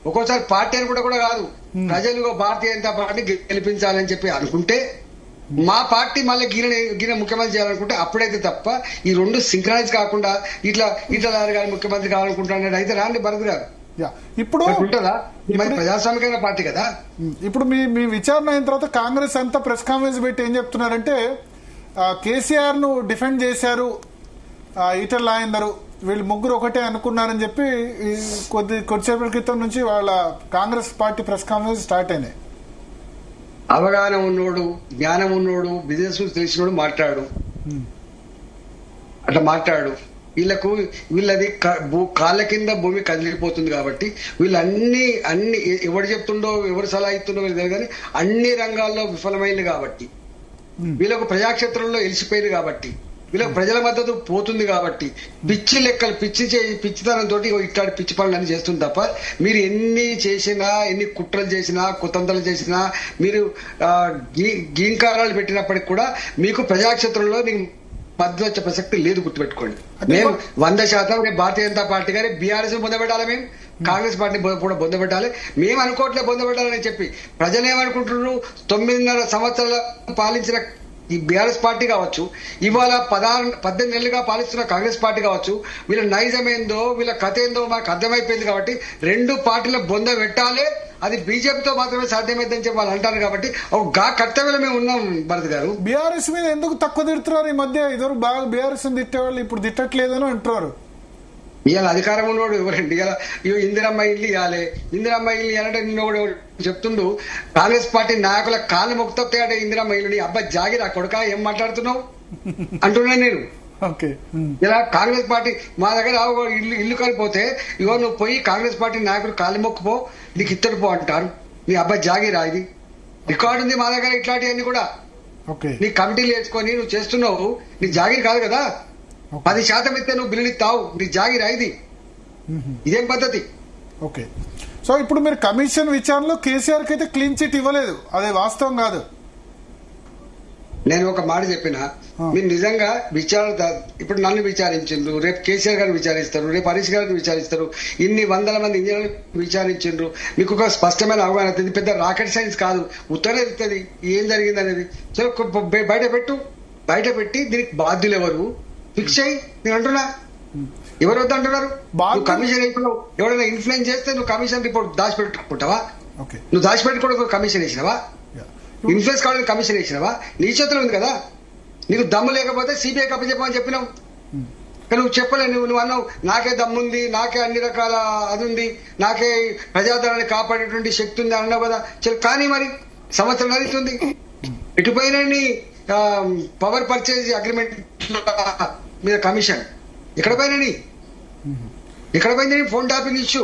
ఒక్కోసారి పార్టీ అనుకుంటే కూడా కాదు, ప్రజలు భారతీయ జనతా పార్టీ గెలిపించాలని చెప్పి అనుకుంటే, మా పార్టీ మళ్ళీ గీన ముఖ్యమంత్రి చేయాలనుకుంటే అప్పుడైతే తప్ప ఈ 2 సింక్రనైజ్ కాకుండా ఇట్లా గారి ముఖ్యమంత్రి కావాలనుకుంటున్నాడు అయితే రాండి భరత్ గారు. ఇప్పుడు ఉంటుందా? మరి ప్రజాస్వామికమైన పార్టీ కదా. ఇప్పుడు మీ విచారణ అయిన తర్వాత కాంగ్రెస్ అంతా ప్రెస్ కాన్ఫరెన్స్ పెట్టి ఏం చెప్తున్నారంటే, కేసీఆర్ ను డిఫెండ్ చేశారు ఈటెల రాజేందర్, వీళ్ళు ముగ్గురు ఒకటే అనుకున్నారని చెప్పి కొద్దిసేపటి క్రితం నుంచి వాళ్ళ Congress party press conference start అయినాయి. అవగాహన ఉన్నోడు, జ్ఞానం ఉన్నోడు, బిజినెస్ తెలిసినోడు మాట్లాడు, అట్లా మాట్లాడు. వీళ్ళది కాళ్ళ కింద భూమి కదిలిపోతుంది కాబట్టి వీళ్ళన్ని ఎవరు చెప్తుండో, ఎవరు సలహా ఇస్తుండో తెలియదు కానీ అన్ని రంగాల్లో విఫలమైంది కాబట్టి, వీళ్ళకు ప్రజాక్షేత్రంలో ఎలిసిపోయింది కాబట్టి, వీళ్ళకి ప్రజల మద్దతు పోతుంది కాబట్టి పిచ్చి లెక్కలు పిచ్చితనంతో ఇట్లాంటి పిచ్చి పనులు చేస్తుంది తప్ప మీరు ఎన్ని చేసినా ఎన్ని కుట్రలు చేసినా కుతంత్రాలు చేసినా మీరు గీంకారాలు పెట్టినప్పటికి కూడా మీకు ప్రజాక్షేత్రంలో నీకు మద్దతు వచ్చే ప్రసక్తి లేదు, గుర్తుపెట్టుకోండి. మేము 100% భారతీయ జనతా పార్టీ గారి బీఆర్ఎస్ పొందబెట్టాలి, మేము కాంగ్రెస్ పార్టీని కూడా పొందబెట్టాలి. మేము అనుకోవట్లే పొందబెట్టాలని చెప్పి ప్రజలు ఏమనుకుంటున్నారు? 9.5 సంవత్సరాల పాలించిన ఈ బీఆర్ఎస్ పార్టీ కావచ్చు, ఇవాళ 18 నెలలుగా పాలిస్తున్న కాంగ్రెస్ పార్టీ కావచ్చు, వీళ్ళ నైజం ఏందో వీళ్ళ కథ ఏందో మాకు అర్థమైపోయింది. కాబట్టి 2 పార్టీల బొంద పెట్టాలి, అది బీజేపీతో మాత్రమే సాధ్యమైందని చెప్పి వాళ్ళు అంటారు. కాబట్టి ఒక కర్తవ్యంలో మేము ఉన్నాం. భరత్ గారు, బీఆర్ఎస్ మీద ఎందుకు తక్కువ తిడుతున్నారు ఈ మధ్య? ఇద్దరు బాగా బీఆర్ఎస్ తిట్టేవాళ్ళు ఇప్పుడు తిట్టట్లేదని అంటున్నారు. ఇవాళ అధికారం ఉన్నవాడు ఎవరండి? ఇలా ఇందిరమ్మ ఇల్లు ఇవ్వాలి, ఇందిరమ్మ ఇల్లు ఇవ్వాలంటే నిన్న కూడా చెప్తుండు కాంగ్రెస్ పార్టీ నాయకుల కాళ్ళు మొక్కుతాడు ఇందిరమ్మ ఇల్లు. నీ అబ్బాయి జాగిరా కొడుకా, ఏం మాట్లాడుతున్నావు అంటున్నాను నేను. ఇలా కాంగ్రెస్ పార్టీ మా దగ్గర ఇల్లు కలిపోతే ఇగో నువ్వు పోయి కాంగ్రెస్ పార్టీ నాయకుడు కాళ్ళు మొక్కుపో, నీకు ఇత్తడు పో అంటారు. నీ అబ్బాయి జాగిరా, ఇది రికార్డు ఉంది మా దగ్గర. ఇట్లాంటివన్నీ కూడా నీ కమిటీలు వేసుకొని నువ్వు చేస్తున్నావు, నీ జాగిరి కాదు కదా. 10% ఇస్తే నువ్వు బిల్లులు ఇస్తావు, నీ జాగిరా ఇది. ఇదేం పద్ధతి? ఓకే, సో ఇప్పుడు మీరు కమిషన్ విచారణలో కేసీఆర్ కి అయితే క్లీన్ చిట్ ఇవ్వలేదు, అదే వాస్తవం కాదు. నేను ఒక మాట చెప్పిన, మీరు నిజంగా విచారణ ఇప్పుడు నన్ను విచారించిండ్రు, రేపు కేసీఆర్ గారిని విచారిస్తారు, రేపు హరీష్ గారిని విచారిస్తారు, ఇన్ని 100 మంది ఇంజనీర్లు విచారించిండ్రు. మీకు ఒక స్పష్టమైన అవగాహన అవుతుంది. పెద్ద రాకెట్ సైన్స్ కాదు, ఉత్తరే ఇస్తుంది ఏం జరిగింది అనేది. సో బయట పెట్టి దీనికి బాధ్యులు ఎవరు ఫిక్స్ అయ్యి నేను అంటున్నా. ఎవరు వద్ద అంటున్నారు? కమిషన్ ఎవరైనా ఇన్ఫ్లుయెన్స్ చేస్తే నువ్వు కమిషన్ రిపోర్ట్ దాచిపెట్టుకుంటావా? నువ్వు దాచిపెట్టుకోవడం కమిషన్ వేసినావా? ఇన్ఫ్లుయెన్స్ కావడానికి కమిషన్ వేసినావా? నీ చేతిలో ఉంది కదా. నీకు దమ్ము లేకపోతే సిబిఐకి అప్పచెప్పమని చెప్పినావు, కానీ నువ్వు చెప్పలేదు. నువ్వు అన్నావు నాకే దమ్ముంది, నాకే అన్ని రకాల అది ఉంది, నాకే ప్రజాధనాన్ని కాపాడేటువంటి శక్తి ఉంది అన్నావు కదా. కానీ మరి సంవత్సరం నడుస్తుంది, ఇటుపోయిన పవర్ పర్చేజ్ అగ్రిమెంట్ మీద కమిషన్ ఎక్కడ పోయిందని ఫోన్ ట్యాపింగ్ ఇష్యూ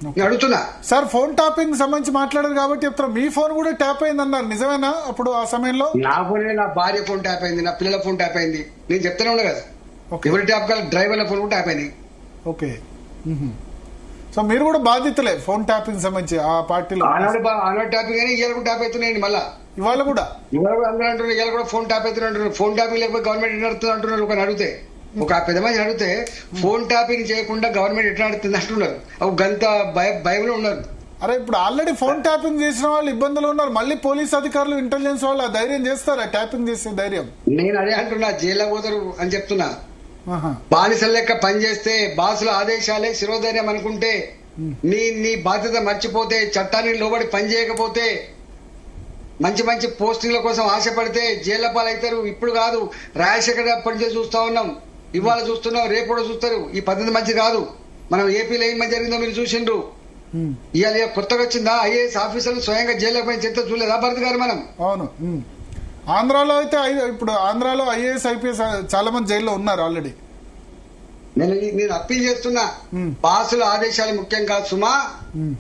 నేను అడుగుతున్నా. సార్, ఫోన్ ట్యాపింగ్ సంబంధించి మాట్లాడారు కాబట్టి చెప్తారు, మీ ఫోన్ కూడా ట్యాప్ అయింది అన్నారు, నిజమేనా? అప్పుడు ఆ సమయంలో నా ఫోనే, నా భార్య ఫోన్ ట్యాప్ అయింది, నా పిల్లల ఫోన్ ట్యాప్ అయింది. నేను చెప్తానే ఉన్నా కదా, ఎవరి ట్యాప్ కాదు, డ్రైవర్ల ఫోన్ కూడా ట్యాప్ అయింది. ఓకే, సో మీరు కూడా బాధితులే ఫోన్ ట్యాపింగ్ సంబంధించి ఆ పార్టీలో. ఆనాడు ట్యాపింగ్ అయినా ఇవాళ కూడా ట్యాప్ అవుతున్నాయండి. మళ్ళా ఇవాళ కూడా అందరూ అంటున్నారు ఇవాళ కూడా ఫోన్ ట్యాప్ అవుతున్నారు. ఫోన్ ట్యాపింగ్ లేకపోతే గవర్నమెంట్ ఎట్లా నడుతుంది అంటున్నారు. ఒక అడిగితే, ఒక పెద్ద మంది అడిగితే ఫోన్ ట్యాపింగ్ చేయకుండా గవర్నమెంట్ ఎట్లా నడుతుంది అంటున్నారు. ఒక గంట భయంలో ఉన్నారు. అరే, ఇప్పుడు ఆల్రెడీ ఫోన్ ట్యాపింగ్ చేసిన వాళ్ళు ఇబ్బందులు ఉన్నారు, మళ్ళీ పోలీస్ అధికారులు ఇంటెలిజెన్స్ వాళ్ళు ఆ ధైర్యం చేస్తారా ట్యాపింగ్ చేసే ధైర్యం? నేను అదే అంటున్నా, జైల్లో పోతారు అని చెప్తున్నా. బానిసల లెక్క పనిచేస్తే బాసుల ఆదేశాలే శిరోధైర్యం అనుకుంటే, నీ బాధ్యత మర్చిపోతే, చట్టాన్ని లోబడి పని చేయకపోతే, మంచి పోస్టింగ్ల కోసం ఆశపడితే జైళ్ల పాలవుతారు. ఇప్పుడు కాదు, రాజశేఖర్ అప్పటి నుంచి చూస్తా ఉన్నాం, ఇవాళ చూస్తున్నాం, రేపు కూడా చూస్తారు. ఈ పద్ధతి మంచి కాదు. మనం ఏపీలో ఏం మంచి జరిగిందో మీరు చూసిండ్రు. ఇవాళ కొత్తగా వచ్చిందా? ఐఏఎస్ ఆఫీసర్లు స్వయంగా జైల్లో పోయిన చెత్త చూడలేదా భరత్ గారు? మనం అవును, ఆంధ్రాలో అయితే ఇప్పుడు ఆంధ్రాలో ఐఏఎస్ ఐపీఎస్ చాలా మంది జైల్లో ఉన్నారు ఆల్రెడీ. నేను అప్పీల్ చేస్తున్నా, బాసుల ఆదేశాలు ముఖ్యం కాదు సుమా,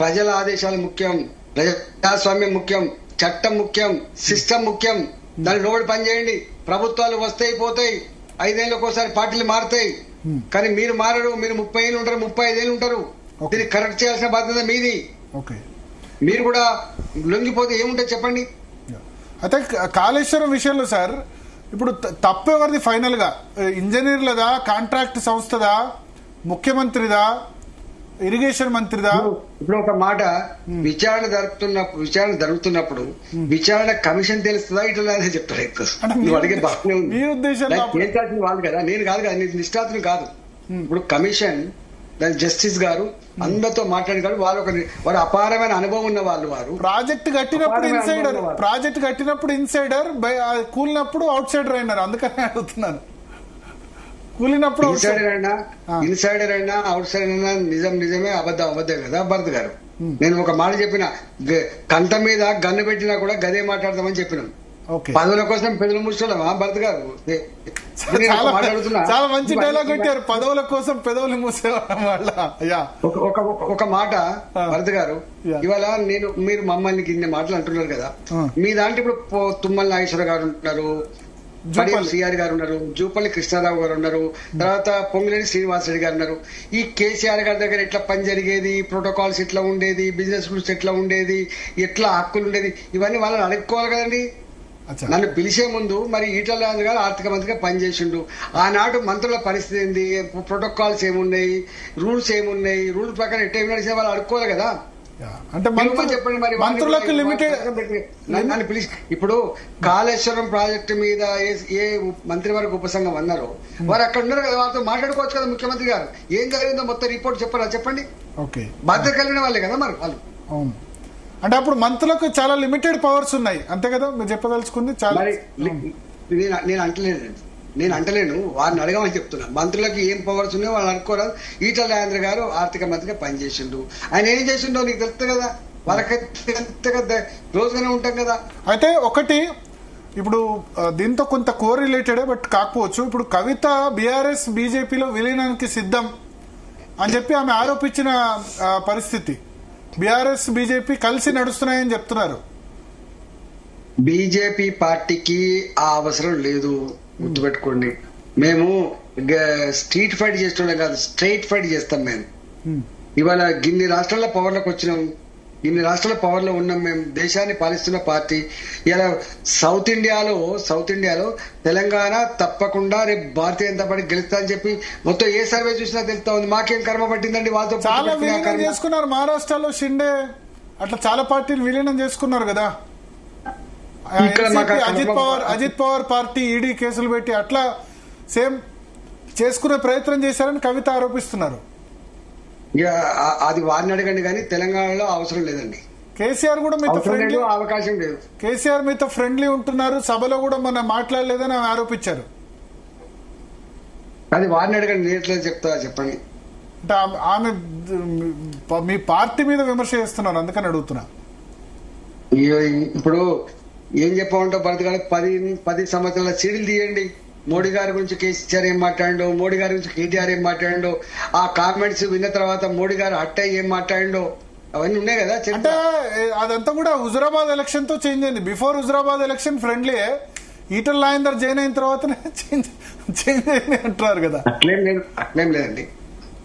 ప్రజల ఆదేశాలు ముఖ్యం, ప్రజాస్వామ్యం ముఖ్యం, చట్టం ముఖ్యం, సిస్టమ్ ముఖ్యం. దాన్ని లోబడి పనిచేయండి. ప్రభుత్వాలు వస్తాయి పోతాయి, 5 ఏళ్ళకి ఒకసారి పార్టీలు మారుతాయి, కానీ మీరు మారరు. మీరు 30 ఏళ్ళు ఉంటారు, 35 ఏళ్ళు ఉంటారు. దీన్ని కరెక్ట్ చేయాల్సిన బాధ్యత మీది. మీరు కూడా లొంగిపోతే ఏముంటుంది చెప్పండి. అయితే కాళేశ్వరం విషయంలో సార్, ఇప్పుడు తప్పు ఎవరిది ఫైనల్ గా? ఇంజనీర్లదా, కాంట్రాక్ట్ సంస్థదా, ముఖ్యమంత్రిదా, ఇరిగేషన్ మంత్రిదా? ఇప్పుడు ఒక మాట, విచారణ జరుగుతున్నప్పుడు విచారణ కమిషన్ తెలుస్తుందా ఇట్లా చెప్తారు. ఎక్కువ అడిగే బాగానే ఉంది. చేయాల్సిన వాళ్ళు కదా, నేను కాదు కదా, నిష్ఠాతులు కాదు. ఇప్పుడు కమిషన్ దాని జస్టిస్ గారు అందరితో మాట్లాడి వారు అపారమైన అనుభవం ఉన్న వాళ్ళు. వారు ప్రాజెక్ట్ కట్టినప్పుడు ఇన్సైడర్, కూలినప్పుడు అవుట్ సైడర్ అయినారు. అందుకనే అడుగుతున్నాను. కూలినప్పుడు ఇన్సైడర్ అయినా అవుట్ సైడర్ అయినా నిజమే, అబద్ధమే కదా భరత్ గారు. నేను ఒక మాట చెప్పిన, కంట మీద గన్ను పెట్టినా కూడా గదే మాట్లాడతామని చెప్పినాం. పదవుల కోసం పెదవులు మూసుకోలేమా భరత్ గారు? చాలా మంచి డైలాగ్ పెట్టారు, పదవుల కోసం పెదవులు మూసేవాళ్ళం వల్ల. ఒక మాట భరత్ గారు, ఇవాళ మీరు మమ్మల్ని ఇన్ని మాటలు అంటున్నారు కదా, మీ దాంట్లో ఇప్పుడు తుమ్మల నాగేశ్వర గారు ఉంటున్నారు, కడియం సిఆర్ గారు ఉన్నారు, జూపల్లి కృష్ణారావు గారు ఉన్నారు, తర్వాత పొంగులేని శ్రీనివాసరెడ్డి గారు ఉన్నారు. ఈ కేసీఆర్ గారి దగ్గర ఎట్లా పని జరిగేది, ప్రోటోకాల్స్ ఎట్లా ఉండేది, బిజినెస్ రూల్స్ ఎట్లా ఉండేది, ఎట్లా హక్కులు ఉండేది, ఇవన్నీ వాళ్ళని అడుక్కోవాలి కదండి. నన్ను పిలిచే ముందు మరి ఈటల రాజేంద్ర గారు ఆర్థిక మంత్రిగా పనిచేసిండు. ఆనాడు మంత్రుల పరిస్థితి ఏంది, ప్రోటోకాల్స్ ఏమున్నాయి, రూల్స్ ఏమున్నాయి, రూల్ ప్రకారం ఎట్లా నడిచే వాళ్ళు అడుక్కోవాలి కదా. అంటే చెప్పండి మరి మంత్రులకు లిమిటెడ్ నన్ను పిలిచి ఇప్పుడు కాళేశ్వరం ప్రాజెక్టు మీద ఏ మంత్రివర్గ ఉపసంఘం అన్నారో వారు అక్కడ ఉన్నారు కదా, వాళ్ళతో మాట్లాడుకోవచ్చు కదా. ముఖ్యమంత్రి గారు ఏం జరిగిందో మొత్తం రిపోర్ట్ చెప్పారా చెప్పండి. ఓకే, బాధ్యత కలిగిన వాళ్ళే కదా మరి వాళ్ళు. అవును, అంటే అప్పుడు మంత్రులకు చాలా లిమిటెడ్ పవర్స్ ఉన్నాయి, అంతే కదా మీరు చెప్పదలుచుకుంది. చాలా నేను అంటలేను, వారిని అడగమని చెప్తున్నా. మంత్రులకు ఏం పవర్స్ ఉన్నాయో వాళ్ళు అనుకోరాదు. ఈటల రాజేంద్ర గారు ఆర్థిక మంత్రిగా పనిచేసిండు. ఆయన ఏం చేసిండో నీకు తెలుస్తుంది కదా, వాళ్ళకైతే క్లోజ్ గానే ఉంటాం కదా. అయితే ఒకటి ఇప్పుడు దీంతో కొంత కోరిలేటెడే బట్ కాకపోవచ్చు. ఇప్పుడు కవిత బీఆర్ఎస్ బీజేపీలో విలీనానికి సిద్ధం అని చెప్పి ఆమె ఆరోపించిన పరిస్థితి, బీఆర్ఎస్ బీజేపీ కలిసి నడుస్తున్నాయని చెప్తున్నారు. బీజేపీ పార్టీకి ఆ అవసరం లేదు, గుర్తుపెట్టుకోండి. మేము స్ట్రీట్ ఫైట్ చేస్తున్నాం కాదు, స్ట్రైట్ ఫైట్ చేస్తాం. మేము ఇవాళ ఇన్ని రాష్ట్రాల పవర్లోకి వచ్చినాం, ఇన్ని రాష్ట్రాల పవర్ లో ఉన్నాం. మేము దేశాన్ని పాలిస్తున్న పార్టీ. ఇలా సౌత్ ఇండియాలో తెలంగాణ తప్పకుండా రేపు భారతీయ జనతా పార్టీ గెలుస్తా అని చెప్పి మొత్తం ఏ సర్వే చూసినా తెలుస్తా ఉంది. మాకేం కర్మ పట్టిందండి వాళ్ళతో. చాలా విలీనం చేసుకున్నారు మహారాష్ట్రలో, షిండే అట్లా చాలా పార్టీలు విలీనం చేసుకున్నారు కదా. అజిత్ పవార్ పార్టీ ఈడీ కేసులు పెట్టి అట్లా సేమ్ చేసుకునే ప్రయత్నం చేశారని కవిత ఆరోపిస్తున్నారు. అది వారిని అడగండి కానీ తెలంగాణలో అవసరం లేదండి. కేసీఆర్ కూడా మీతో ఫ్రెండ్లీ, అవకాశం లేదు. కేసీఆర్ మీతో ఫ్రెండ్లీ ఉంటున్నారు, సభలో కూడా మనం మాట్లాడలేదని ఆరోపించారు. అది వారిని అడగండి, నేను ఎట్లా చెప్తా చెప్పండి. అంటే ఆమె మీ పార్టీ మీద విమర్శ చేస్తున్నారు, అందుకని అడుగుతున్నా. ఇప్పుడు ఏం చెప్పమంటో భరత్ గారు, 10 సంవత్సరాల సీడీలు తీయండి. మోడీ గారి గురించి కేసీఆర్ ఏం మాట్లాడిండో, మోడీ గారి గురించి కేటీఆర్ ఏం మాట్లాడిండో, ఆ కామెంట్స్ విన్న తర్వాత మోడీ గారు అట్టయ్య ఏం మాట్లాడిండో, అవన్నీ ఉన్నాయి కదా. అంటే అదంతా కూడా హుజురాబాద్ ఎలక్షన్ తో చేంజ్ అయింది. Before Huzurabad election friendly, Etela Rajender join అయిన తర్వాతనే చేంజ్ అయింది అంటున్నారు కదా. అట్లేం లేదండి,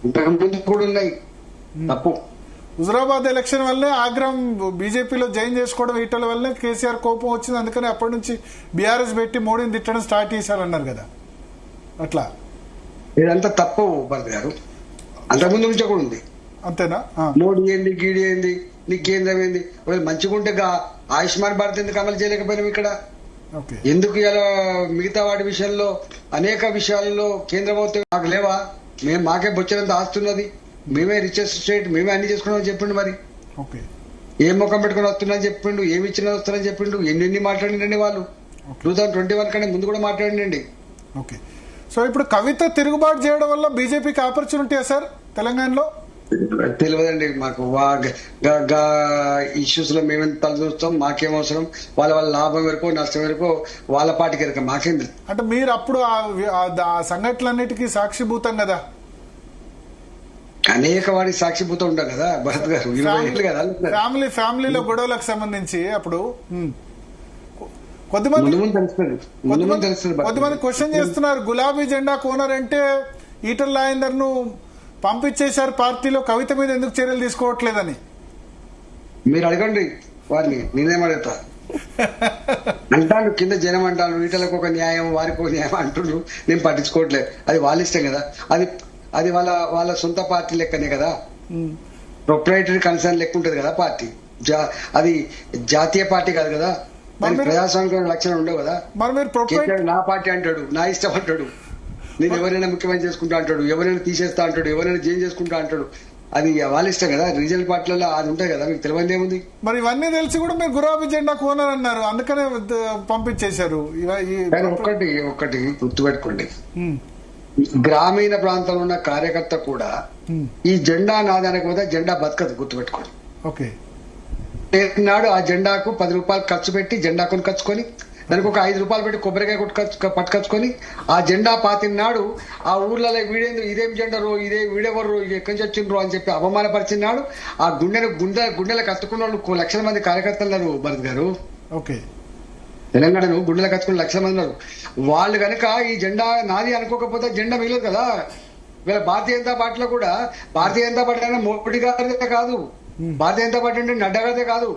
ఇంతకుముందు కూడా ఉన్నాయి. తప్పు హుజురాబాద్ ఎలక్షన్ వల్లే ఆగ్రహం, బీజేపీలో జాయిన్ చేసుకోవడం ఈటల వల్లే కేసీఆర్ కోపం వచ్చింది. అందుకని అప్పటి నుంచి బీఆర్ఎస్ పెట్టి మోడీని తిట్టడం స్టార్ట్ చేశారన్నారు కదా. అట్లా ఇదంతా తప్పు భరత్ గారు, అంతకుముందు నుంచే కూడా ఉంది. అంతేనా? మోడీ ఏంది, గీడీ ఏంది, నీ కేంద్రం ఏంది, మంచిగా ఉంటే ఆయుష్మాన్ భారత్ ఎందుకు అమలు చేయలేకపోయినాం ఇక్కడ? ఎందుకు ఇలా మిగతా వాటి విషయంలో అనేక విషయాలలో కేంద్ర ప్రభుత్వం మాకు లేవా? మాకే బొచ్చనంత ఆస్తున్నది, మేమే రిచెస్ట్ స్టేట్, మేమే అన్ని చేసుకున్నామని చెప్పిండు. మరి ఏం ముఖం పెట్టుకుని వస్తున్నారని చెప్పిండు, ఏమి ఇచ్చినా వస్తారని చెప్పిండు. ఎన్ని మాట్లాడిండండి వాళ్ళు. 2021 కంటే ముందు కూడా మాట్లాడిండండి. ఓకే, సో ఇప్పుడు కవిత తిరుగుబాటు చేయడం వల్ల బీజేపీకి ఆపర్చునిటీ సార్ తెలంగాణలో? తెలియదండి మాకు. ఇష్యూస్ లో మేమేం తల చూస్తాం, మాకేం అవసరం. వాళ్ళ లాభం వరకు నష్టం వరకు వాళ్ళ పార్టీకి ఎరక, మాకేం తెలుసు. అంటే మీరు అప్పుడు ఆ సంఘటనలన్నిటికీ సాక్షిభూతం కదా, అనేక వాడికి సాక్షిభూతం ఉంటాం కదా భరత్ గారు. 20 ఏళ్ళు కదా ఫ్యామిలీలో గొడవలకు సంబంధించి అప్పుడు కొద్దిమంది క్వశ్చన్ చేస్తున్నారు. గులాబీ జెండా కోనర్ అంటే ఈటల రాజేందర్ ను పంపించేశారు పార్టీలో, కవిత మీద ఎందుకు చర్యలు తీసుకోవట్లేదని. మీరు అడగండి వారిని, నేనేం అడుగుతా. అంటాను కింద జనం అంటాను, ఈటలకు ఒక న్యాయం వారికి ఒక న్యాయం అంటున్నారు. నేను పట్టించుకోవట్లేదు, అది వాళ్ళ ఇష్టం కదా. అది వాళ్ళ సొంత పార్టీ లెక్కనే కదా, ప్రొప్రైటరీ కన్సర్న్ లెక్క ఉంటది కదా పార్టీ. అది జాతీయ పార్టీ కాదు కదా, ప్రజాస్వామ్య లక్షణం ఉండవు కదా. నా పార్టీ అంటాడు, నా ఇష్టం అంటాడు, నేను ఎవరైనా ముఖ్యమంత్రి చేసుకుంటా అంటాడు, ఎవరైనా తీసేస్తా అంటాడు, ఎవరైనా చేంజ్ చేసుకుంటా అంటాడు. అది వాళ్ళ ఇష్టం కదా. రీజనల్ పార్టీలలో అది ఉంటాయి కదా, మీకు తెలియదు ఏముంది. మరి ఇవన్నీ తెలిసి కూడా మీరు గులాబీ జెండా కోనర్ అన్నారు, అందుకనే పంపించేశారు. ఒక్కటి గుర్తుపెట్టుకోండి, గ్రామీణ ప్రాంతంలో ఉన్న కార్యకర్త కూడా ఈ జెండా నాదానికి పోతే జెండా బతకదు, గుర్తుపెట్టుకోండి. ఓకే, నాడు ఆ జెండాకు 10 రూపాయలు ఖర్చు పెట్టి జెండా కొనుకొచ్చుకొని, దానికి ఒక 5 రూపాయలు పెట్టి కొబ్బరికాయ పట్టుకొచ్చుకొని ఆ జెండా పాతినాడు ఆ ఊర్లలో వీడేందు ఇదేం జెండా రో, వీడెవరు, ఎక్కడి నుంచి వచ్చిండ్రో అని చెప్పి అవమానపరిచినాడు. ఆ గుండెలకు కత్తుకున్న వాళ్ళు 1 లక్షల మంది కార్యకర్తలు భరత్ గారు. ఓకే, తెలంగాణను గుండెల కచ్చుకుని లక్షల మంది ఉన్నారు. వాళ్ళు కనుక ఈ జెండా నాది అనుకోకపోతే జెండా మిగలదు కదా. వీళ్ళ భారతీయ జనతా పార్టీలో కూడా భారతీయ జనతా పార్టీ అయినా మోడీ గారిదే కాదు, భారతీయ జనతా పార్టీ అంటే నడ్డా గారిదే కాదు,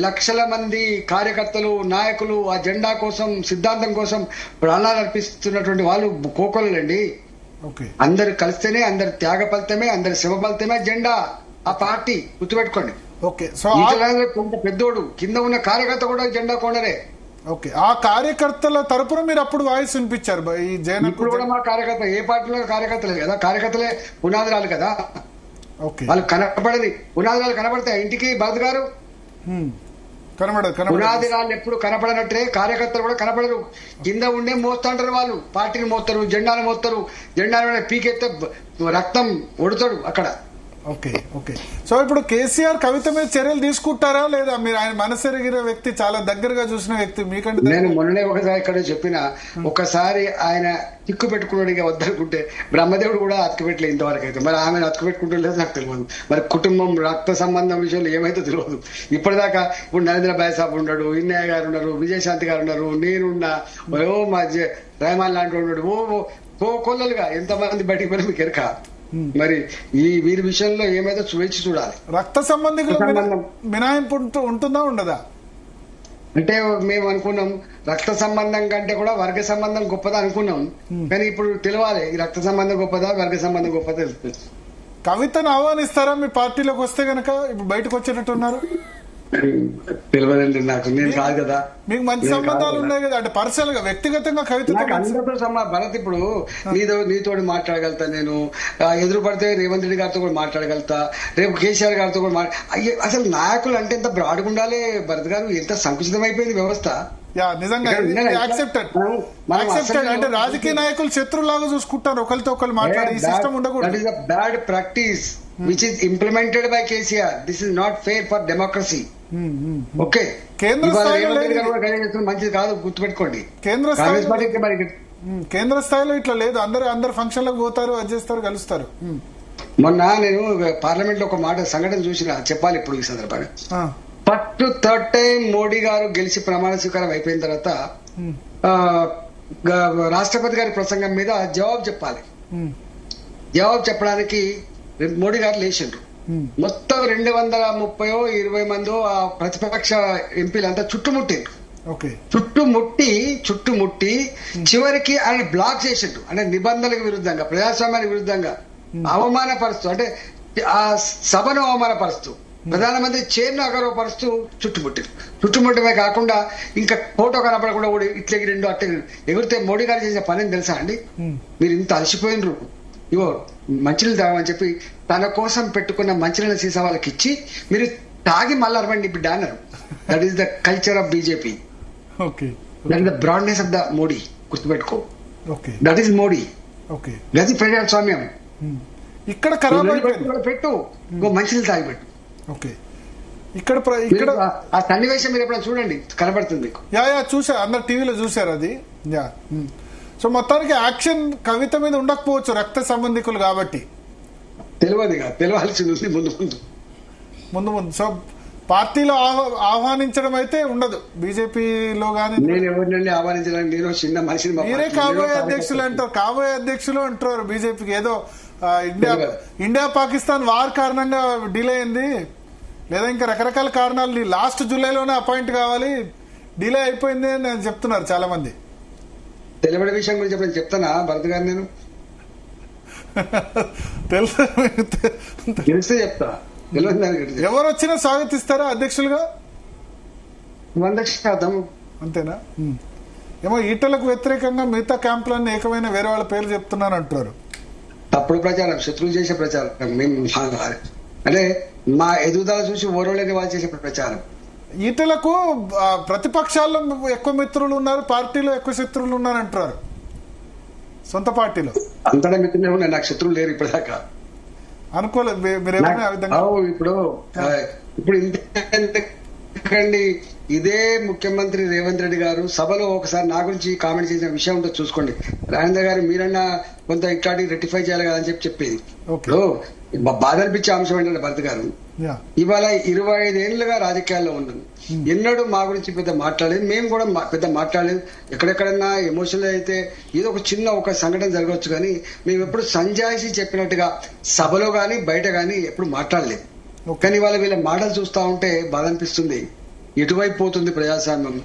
లక్షల మంది కార్యకర్తలు నాయకులు ఆ జెండా కోసం సిద్ధాంతం కోసం ప్రాణాలు అర్పిస్తున్నటువంటి వాళ్ళు కోకొల్లండి. అందరు కలిస్తేనే, అందరి త్యాగ ఫలితమే, అందరి శివ ఫలితమే జెండా ఆ పార్టీ, గుర్తుపెట్టుకోండి. ఓకే, సో కొంత పెద్దోడు కింద ఉన్న కార్యకర్త కూడా జెండా కొనరే. ఓకే, ఆ కార్యకర్తల తరపున మీరు అప్పుడు వాయిస్ వినిపించారు. ఈ జైన్ ఇప్పుడు కూడా మా కార్యకర్త ఏ పార్టీలో కార్యకర్తలే కదా, కార్యకర్తలే పునాదురాలు కదా. వాళ్ళు కనపడది, పునాదురాలు కనపడతాయి ఇంటికి భరత్ గారు. పునాదిరాలు ఎప్పుడు కనపడనట్టే కార్యకర్తలు కూడా కనపడరు. కింద ఉండే మోస్తుంటారు వాళ్ళు, పార్టీని మోస్తారు, జెండాను మోస్తారు. జెండాను పీకెత్తే రక్తం ఒడుతాడు అక్కడ. ఓకే ఓకే, సో ఇప్పుడు కేసీఆర్ కవిత మీద చర్యలు తీసుకుంటారా లేదా? మీరు ఆయన మనసెరిగిన వ్యక్తి, చాలా దగ్గరగా చూసిన వ్యక్తి, మీకంటే నేను మొన్ననే ఒకసారి ఇక్కడ చెప్పిన, ఒకసారి ఆయన చిక్కు పెట్టుకున్నాడు వద్దనుకుంటే బ్రహ్మదేవుడు కూడా అతుకు పెట్టలేదు ఇంతవరకు అయితే. మరి ఆమెను అతుకు పెట్టుకుంటలేదు నాకు తెలియదు. మరి కుటుంబం రక్త సంబంధం విషయంలో ఏమైతే తెలియదు ఇప్పటిదాకా. ఇప్పుడు నరేంద్ర భాయ్ సాబ్ ఉన్నాడు, ఇన్నయ్య గారు ఉన్నారు, విజయశాంతి గారు ఉన్నారు, నేనున్నా, ఓ మా రెహమాన్ లాంటి ఉన్నాడు, ఓ కొల్లలుగా ఎంతమంది బయటికి పోయినా మీకు ఎరక. మరి ఈ వీరి విషయంలో ఏమైతే వేచి చూడాలి. రక్త సంబంధికులు మినహాయింపు ఉంటుందా ఉండదా? అంటే మేము అనుకున్నాం రక్త సంబంధం కంటే కూడా వర్గ సంబంధం గొప్పదా అనుకున్నాం. కానీ ఇప్పుడు తెలియాలి ఈ రక్త సంబంధం గొప్పదా వర్గ సంబంధం గొప్పదా తెలుస్తుంది. కవితను ఆహ్వానిస్తారా మీ పార్టీలోకి వస్తే గనక? ఇప్పుడు బయటకు వచ్చేటట్టున్నారు. తెలియదండి నాకు, నేను కాదు కదా. మీకు మంచి సంబంధాలు ఉన్నాయి కదా, అంటే పర్సనల్ గా వ్యక్తిగతంగా కవిత అందరితో భరత్ ఇప్పుడు నీతో మాట్లాడగలుగుతా, నేను ఎదురు పడితే రేవంత్ రెడ్డి గారితో కూడా మాట్లాడగలుగుతా, రేపు కేసీఆర్ గారితో కూడా అసలు నాయకులు అంటే ఎంత బ్రాడ్గా ఉండాలి భరత్ గారు, ఎంత సంకుచితం అయిపోయింది వ్యవస్థ. నిజంగా అంటే రాజకీయ నాయకులు శత్రులాగా చూసుకుంటారు, ఒకరితో ఒకరు మాట్లాడే సిస్టమ్ ఉండకూడదు. Bad practice which is implemented by KCR. This is not fair for democracy. Okay, మంచిది కాదు, గుర్తుపెట్టుకోండి. కేంద్ర స్థాయిలో ఇట్లా లేదు, అందరు ఫంక్షన్లకు పోతారు, అది చేస్తారు, కలుస్తారు. మొన్న నేను పార్లమెంట్ లో ఒక మాట సంఘటన చూసిన, చెప్పాలి ఇప్పుడు ఈ సందర్భంగా. ఫస్ట్ థర్డ్ టైం మోడీ గారు గెలిచి ప్రమాణ స్వీకారం అయిపోయిన తర్వాత రాష్ట్రపతి గారి ప్రసంగం మీద జవాబు చెప్పాలి. జవాబు చెప్పడానికి మోడీ గారు లేచిండ్రు. మొత్తం 230-20 మందో ఆ ప్రతిపక్ష ఎంపీలంతా చుట్టుముట్టిండ్రు. చుట్టుముట్టి చివరికి ఆయన బ్లాక్ చేసిండ్రు. అంటే నిబంధనలకు విరుద్ధంగా, ప్రజాస్వామ్యానికి విరుద్ధంగా అవమానపరుస్తూ, అంటే ఆ సభను అవమానపరుస్తూ, ప్రధానమంత్రి చైర్ను అగౌరవపరుస్తూ చుట్టుముట్టమే కాకుండా ఇంకా ఫోటో కనపడకుండా కూడా ఇట్లా రెండు అట్లా ఎగిరితే మోడీ గారు చేసిన పని తెలుసా అండి? మీరు ఇంత అలసిపోయినరు, ఇవో మంచినీళ్ళు తాగమని చెప్పి తన కోసం పెట్టుకున్న మంచినీళ్ళ సీసా వాళ్ళకి ఇచ్చి మీరు తాగి మళ్ళీ అరవండి బిడ్డ అన్నారు. That is the culture of BJP. That is the broadness of the Modi. గుర్తుపెట్టుకో, దట్ ఈస్ మోడీ. గది ప్రజాస్వామ్యం. ఇక్కడ పెట్టు, మంచినీళ్ళు తాగి పెట్టు. ఇక్కడ ఆ సన్నివేశం మీరు ఎప్పుడైనా చూడండి, కనబడుతుంది. చూసా, అందరు టీవీలో చూసారు అది. సో మొత్తానికి యాక్షన్ కవిత మీద ఉండకపోవచ్చు, రక్త సంబంధికులు కాబట్టి. తెలియాల్సింది ముందు. సో పార్టీలో ఆహ్వానించడం అయితే ఉండదు బీజేపీలో గానీ. నేను ఎవరినండి ఆహ్వానించడానికి, నేను చిన్న మనిషిని. మీరే కాబోయే అధ్యక్షులు అంటారు బీజేపీకి. ఏదో ఇండియా పాకిస్తాన్ వార్ కారణంగా డిలే అయింది, లేదా ఇంకా రకరకాల కారణాలు, లాస్ట్ జూలైలోనే అపాయింట్ కావాలి, డిలే అయిపోయింది అని చెప్తున్నారు చాలా మంది. తెలియని విషయం గురించి ఎప్పుడైనా చెప్తానా భరత్ గారు? నేను తెలిస్తే చెప్తా. ఎవరు వచ్చినా స్వాగతిస్తారా అధ్యక్షులుగా? 100%. అంతేనా? ఏమో ఈటలకు వ్యతిరేకంగా మిగతా క్యాంపులన్నీ ఏకమైన వేరే వాళ్ళ పేర్లు చెప్తున్నాను అంటారు. తప్పుడు ప్రచారం, శత్రువులు చేసే ప్రచారం. మేము అంటే మా ఎదుగుదల చూసి ఓరవలేని వాళ్ళు చేసే ప్రచారం. ఈటలకు ప్రతిపక్షాల్లో ఎక్కువ మిత్రులు ఉన్నారు, పార్టీలో ఎక్కువ శత్రువులు ఉన్నారు అంటారు. సొంత పార్టీలో అంతటా మిత్రులే ఉన్నాయి, నాకు శత్రువులు లేరు ఇప్పటిదాకా. అనుకోలేదు మీరు ఏమైనా ఆ విధంగా? ఇప్పుడు ఇంతకండి ఇదే ముఖ్యమంత్రి రేవంత్ రెడ్డి గారు సభలో ఒకసారి నా గురించి కామెంట్ చేసిన విషయం ఉంటే చూసుకోండి. రాజేంద్ర గారు మీరన్నా కొంత ఇట్లాంటి రెక్టిఫై చేయాలి కదా అని చెప్పేది. Okay. బాధ అనిపించే అంశం ఏంటంటే భరత్ గారు, Yeah. ఇవాళ 25 ఏళ్లుగా రాజకీయాల్లో ఉన్నాను. ఎన్నడూ మా గురించి పెద్ద మాట్లాడలేదు, మేము కూడా పెద్ద మాట్లాడలేదు. ఎక్కడెక్కడన్నా ఎమోషనల్ అయితే ఏదో ఒక చిన్న ఒక సంఘటన జరగవచ్చు, కానీ మేము ఎప్పుడు సంజాయిషి చెప్పినట్టుగా సభలో గాని బయట గాని ఎప్పుడు మాట్లాడలేదు. Okay. కానీ ఇవాళ వీళ్ళ మాటలు చూస్తా ఉంటే బాధ అనిపిస్తుంది. ఎటువైపు పోతుంది ప్రజాస్వామ్యం,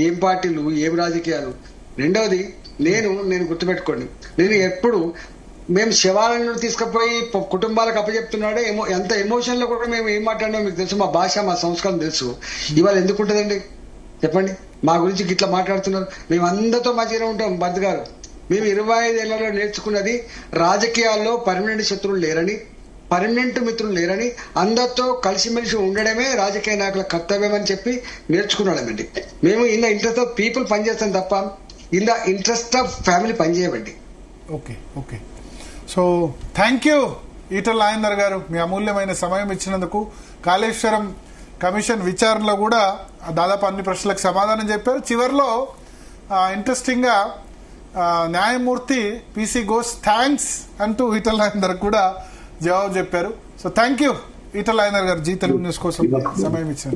ఏం పార్టీలు, ఏం రాజకీయాలు. రెండవది నేను గుర్తుపెట్టుకోండి, నేను ఎప్పుడు మేము శవాలను తీసుకుపోయి కుటుంబాలకు అప్పచెప్తున్నాడే ఎంత ఎమోషన్ లో కూడా మేము ఏం మాట్లాడినా మీకు తెలుసు, మా భాష మా సంస్కారం తెలుసు. ఇవాళ ఎందుకు ఉంటుందండి చెప్పండి, మా గురించి ఇట్లా మాట్లాడుతున్నారు. మేము అందరితో మంచిగానే ఉంటాం భరత్ గారు. మేము 25 ఏళ్లలో నేర్చుకున్నది రాజకీయాల్లో పర్మనెంట్ శత్రువులు లేరని, పర్మనెంట్ మిత్రులు లేరని, అందరితో కలిసిమెలిసి ఉండడమే రాజకీయ నాయకుల కర్తవ్యం అని చెప్పి నేర్చుకున్నాడమండి. మేము in the interest of people పనిచేస్తాం తప్ప in the interest of family పనిచేయమండి. Okay. So thank you Etela Rajender garu, మీ అమూల్యమైన సమయం ఇచ్చినందుకు. కాళేశ్వరం కమిషన్ విచారణలో కూడా దాదాపు అన్ని ప్రశ్నలకు సమాధానం చెప్పారు. చివరిలో ఇంట్రెస్టింగ్ గా న్యాయమూర్తి పిసి ఘోష్ థ్యాంక్స్ అంటూ ఈటల రాజేందర్ కూడా జవాబు చెప్పారు. So thank you Etela Rajender గారు, జీ తెలుగు న్యూస్ కోసం సమయం ఇచ్చినందుకు.